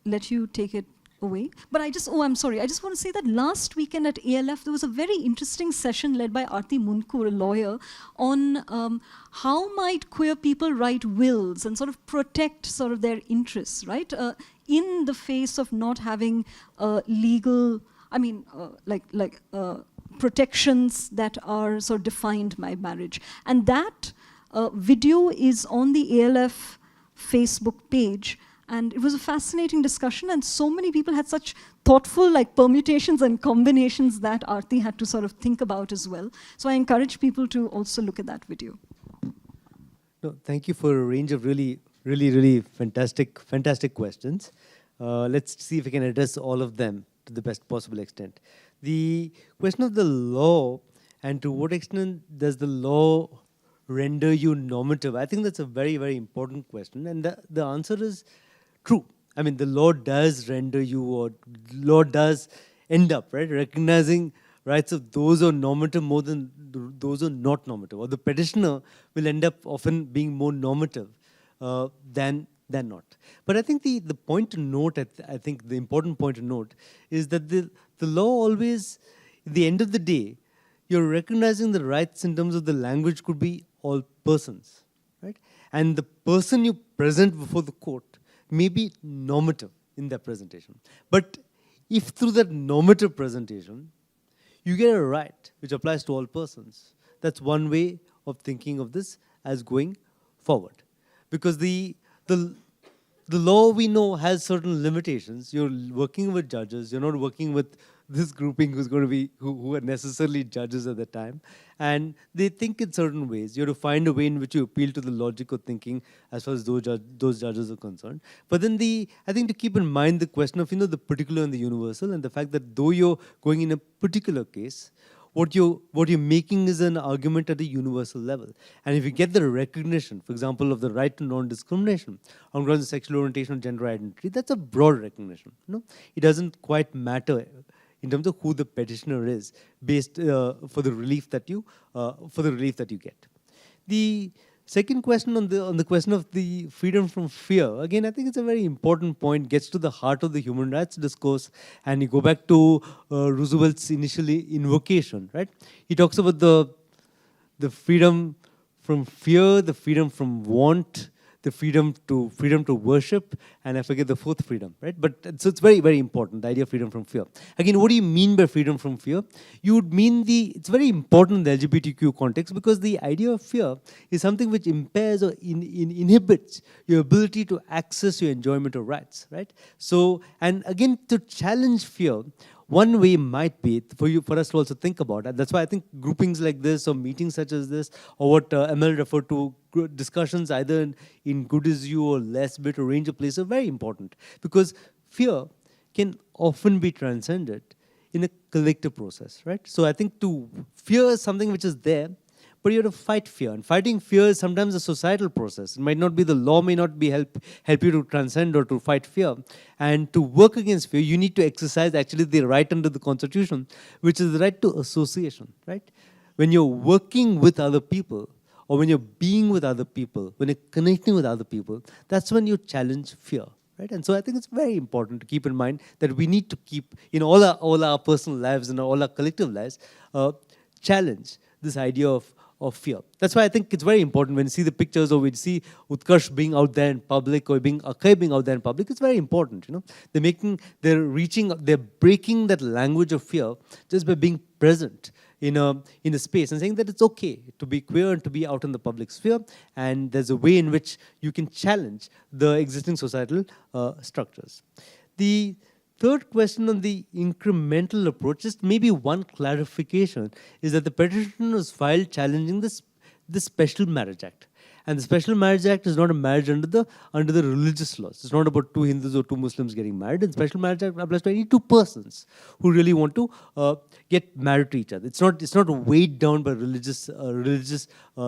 let you take it away. But I'm sorry, I just want to say that last weekend at ALF, there was a very interesting session led by Aarti Munkur, a lawyer, on how might queer people write wills and sort of protect sort of their interests, right? In the face of not having legal, protections that are sort of defined by marriage. And that video is on the ALF Facebook page. And it was a fascinating discussion, and so many people had such thoughtful permutations and combinations that Aarti had to sort of think about as well. So I encourage people to also look at that video. No, thank you for a range of really fantastic questions. Let's see if we can address all of them to the best possible extent. The question of the law, and to what extent does the law render you normative? I think that's a very, very important question. And the answer is true. I mean, the law does render you, or law does end up, right, recognizing rights of those who are normative more than those who are not normative. Or the petitioner will end up often being more normative than not. But I think the point to note, I think the important point to note is that the law always, at the end of the day, you're recognizing the rights in terms of the language could be all persons, right? And the person you present before the court may be normative in their presentation. But if through that normative presentation, you get a right which applies to all persons, that's one way of thinking of this as going forward. Because the law, we know, has certain limitations. You're working with judges. You're not working with this grouping who's going to be, who are necessarily judges at the time. And they think in certain ways. You have to find a way in which you appeal to the logic of thinking as far as those judges are concerned. But then I think to keep in mind the question of, the particular and the universal, and the fact that though you're going in a particular case, what you're making is an argument at a universal level. And if you get the recognition, for example, of the right to non-discrimination on grounds of sexual orientation or gender identity, that's a broad recognition. It doesn't quite matter in terms of who the petitioner is, based for the relief that you get. The second question on the question of the freedom from fear, again, I think it's a very important point, gets to the heart of the human rights discourse, and you go back to Roosevelt's initial invocation, right? He talks about the freedom from fear, the freedom from want, the freedom to worship, and I forget the fourth freedom, right? But so it's very, very important, the idea of freedom from fear. Again, what do you mean by freedom from fear? You would mean it's very important in the LGBTQ context, because the idea of fear is something which impairs or inhibits your ability to access your enjoyment of rights, right? So, and again, to challenge fear, one way might be for us to also think about it. That's why I think groupings like this, or meetings such as this, or what Ammel referred to, discussions either in Good Is You or Less Bit or Range of Place, are very important, because fear can often be transcended in a collective process, right? So I think fear is something which is there, but you have to fight fear. And fighting fear is sometimes a societal process. It might not be, the law may not be help you to transcend or to fight fear. And to work against fear, you need to exercise actually the right under the Constitution, which is the right to association, right? When you're working with other people, or when you're being with other people, when you're connecting with other people, that's when you challenge fear, right? And so I think it's very important to keep in mind that we need to keep, in all our personal lives and all our collective lives, challenge this idea of fear. That's why I think it's very important when you see the pictures, or we see Utkarsh being out there in public, or Akai being out there in public, it's very important, They're breaking that language of fear just by being present in a space and saying that it's okay to be queer and to be out in the public sphere, and there's a way in which you can challenge the existing societal structures. The third question on the incremental approach, just maybe one clarification, is that the petition was filed challenging this Special Marriage Act. And the Special Marriage Act is not a marriage under the religious laws. It's not about two Hindus or two Muslims getting married. And Special Marriage Act applies to any two persons who really want to get married to each other. It's not weighed down by religious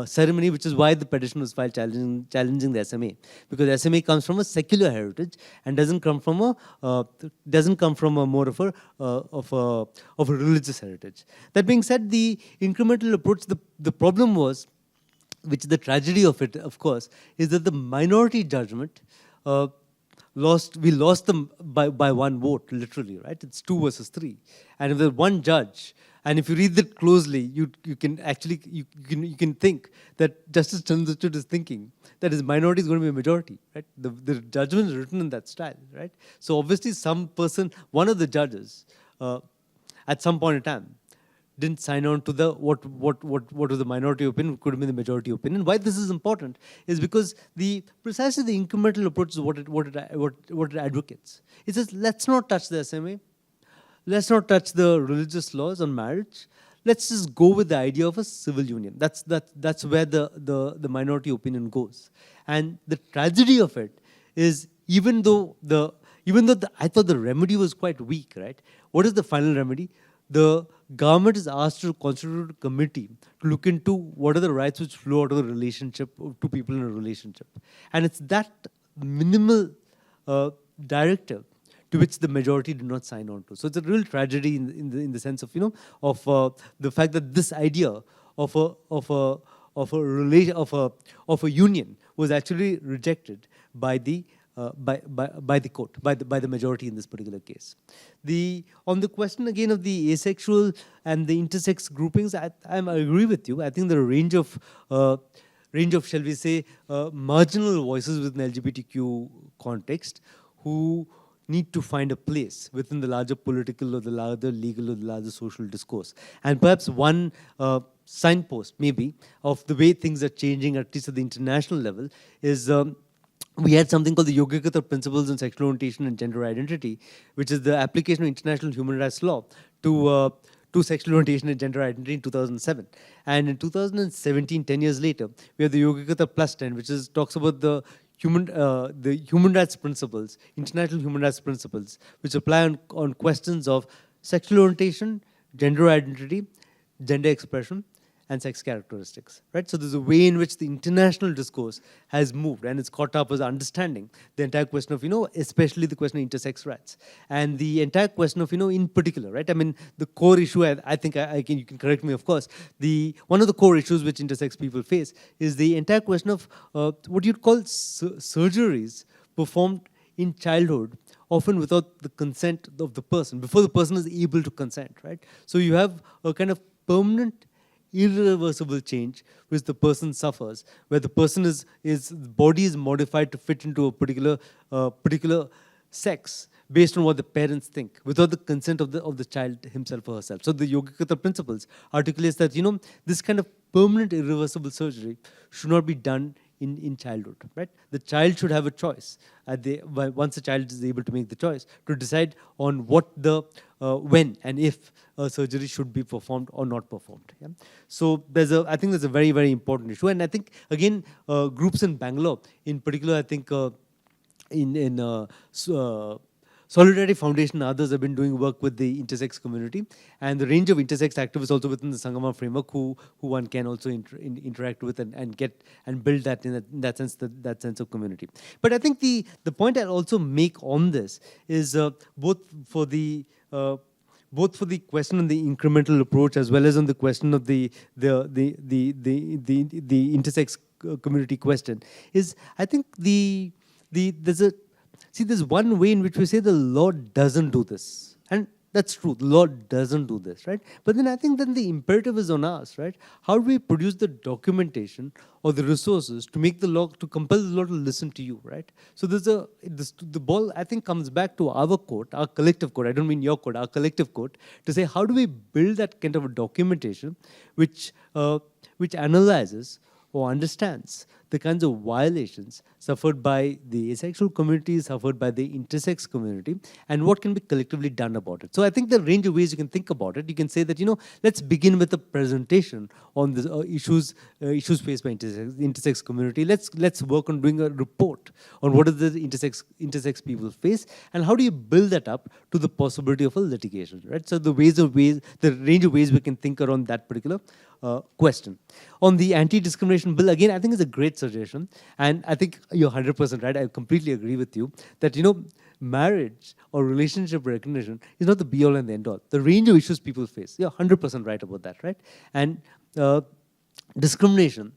ceremony, which is why the petition was filed challenging the SMA, because SMA comes from a secular heritage and doesn't come from a more of a religious heritage. That being said, the incremental approach, the problem was, which the tragedy of it, of course, is that the minority judgment we lost them by one vote, literally, right? It's 2 versus 3. And if there's one judge, and if you read that closely, you can actually you can think that Justice Chandrachud is thinking that his minority is going to be a majority, right? The judgment is written in that style, right? So obviously one of the judges, at some point in time, didn't sign on to the what was the minority opinion, could have been the majority opinion. Why this is important is because precisely the incremental approach is what it advocates. It says, let's not touch the SMA, let's not touch the religious laws on marriage. Let's just go with the idea of a civil union. That's where the minority opinion goes. And the tragedy of it is, even though I thought the remedy was quite weak, right? What is the final remedy? The government is asked to constitute a committee to look into what are the rights which flow out of the relationship of two people in a relationship. And it's that minimal directive to which the majority did not sign on to. So it's a real tragedy in the sense of, of the fact that this idea of a union was actually rejected by the court, by the majority in this particular case. On the question again of the asexual and the intersex groupings, I agree with you. I think the range of shall we say marginal voices within LGBTQ context who need to find a place within the larger political or the larger legal or the larger social discourse. And perhaps one signpost maybe of the way things are changing, at least at the international level, is we had something called the Yogyakarta Principles on Sexual Orientation and Gender Identity, which is the application of international human rights law to sexual orientation and gender identity in 2007. And in 2017, 10 years later, we have the Yogyakarta Plus 10, which talks about the human rights principles, international human rights principles, which apply on questions of sexual orientation, gender identity, gender expression, and sex characteristics, right? So there's a way in which the international discourse has moved, and it's caught up as understanding the entire question of, especially the question of intersex rights, and the entire question of, in particular, right? I mean, the core issue, I think you can correct me, of course, one of the core issues which intersex people face is the entire question of what you'd call surgeries performed in childhood, often without the consent of the person, before the person is able to consent, right? So you have a kind of permanent irreversible change which the person suffers, where the person body is modified to fit into a particular sex based on what the parents think, without the consent of the child himself or herself. So the Yogyakarta Principles articulates that this kind of permanent irreversible surgery should not be done in childhood, right? The child should have a choice. Once the child is able to make the choice to decide on when and if a surgery should be performed or not performed. Yeah? So I think there's a very, very important issue. And I think, again, groups in Bangalore, in particular, I think Solidarity Foundation and others have been doing work with the intersex community, and the range of intersex activists also within the Sangama framework who one can also interact with and get and build that in that sense, that sense of community. But I think the point I'll also make on this is both for the question on the incremental approach as well as on the question of the intersex community question is, I think there's one way in which we say the law doesn't do this. And that's true, the law doesn't do this, right? But then I think then the imperative is on us, right? How do we produce the documentation or the resources to make the law, to compel the law to listen to you, right? So the ball, I think, comes back to our court, our collective court. I don't mean your court, our collective court, to say how do we build that kind of a documentation which analyzes or understands the kinds of violations suffered by the asexual community, suffered by the intersex community, and what can be collectively done about it. So I think the range of ways you can think about it, you can say that, let's begin with a presentation on the issues faced by intersex community. Let's work on doing a report on what does the intersex people face, and how do you build that up to the possibility of a litigation, right? So the range of ways we can think around that particular question. On the anti-discrimination bill, again, I think it's a great suggestion, and I think you're 100% right. I completely agree with you that, marriage or relationship recognition is not the be-all and the end-all. The range of issues people face, you're 100% right about that, right? And discrimination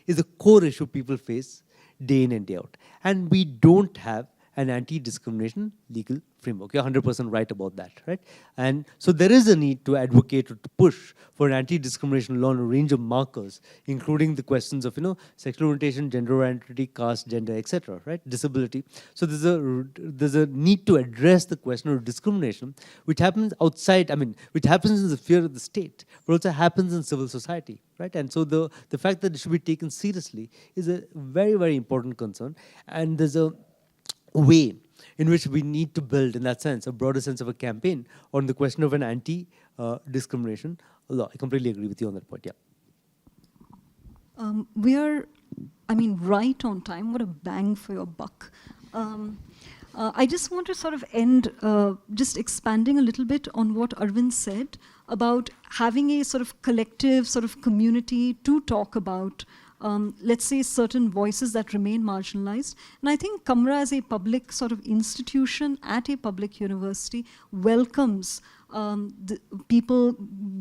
is a core issue people face day in and day out. And we don't have an anti-discrimination legal framework. You're 100% right about that, right? And so there is a need to advocate or to push for an anti-discrimination law on a range of markers, including the questions of, sexual orientation, gender identity, caste, gender, etc., right? Disability. So there's a need to address the question of discrimination, which happens outside, which happens in the sphere of the state, but also happens in civil society, right? And so the fact that it should be taken seriously is a very, very important concern. And there's a way in which we need to build, in that sense, a broader sense of a campaign on the question of an anti-discrimination law. I completely agree with you on that point, yeah. We are, right on time. What a bang for your buck. I just want to sort of end just expanding a little bit on what Arvind said about having a sort of collective sort of community to talk about, let's say, certain voices that remain marginalized. And I think Kamra as a public sort of institution at a public university welcomes the people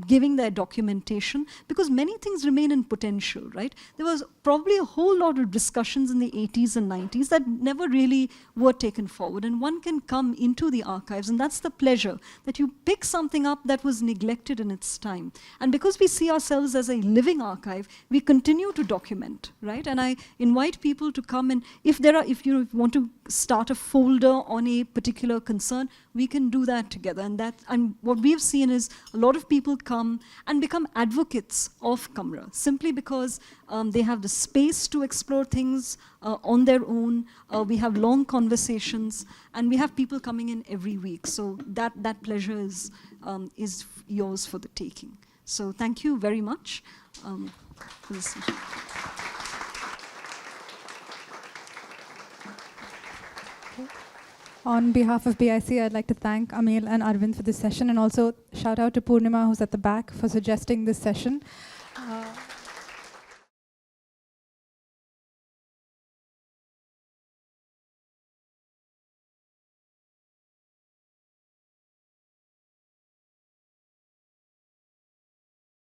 giving their documentation, because many things remain in potential, right? There was probably a whole lot of discussions in the 80s and 90s that never really were taken forward, and one can come into the archives, and that's the pleasure, that you pick something up that was neglected in its time. And because we see ourselves as a living archive, we continue to document, right? And I invite people to come, and if you want to start a folder on a particular concern, we can do that together. And what we have seen is a lot of people come and become advocates of Kamra simply because they have the space to explore things on their own. We have long conversations, and we have people coming in every week. So that pleasure is yours for the taking. So thank you very much for this session. On behalf of BIC, I'd like to thank Ammel and Arvind for this session, and also shout out to Purnima, who's at the back, for suggesting this session.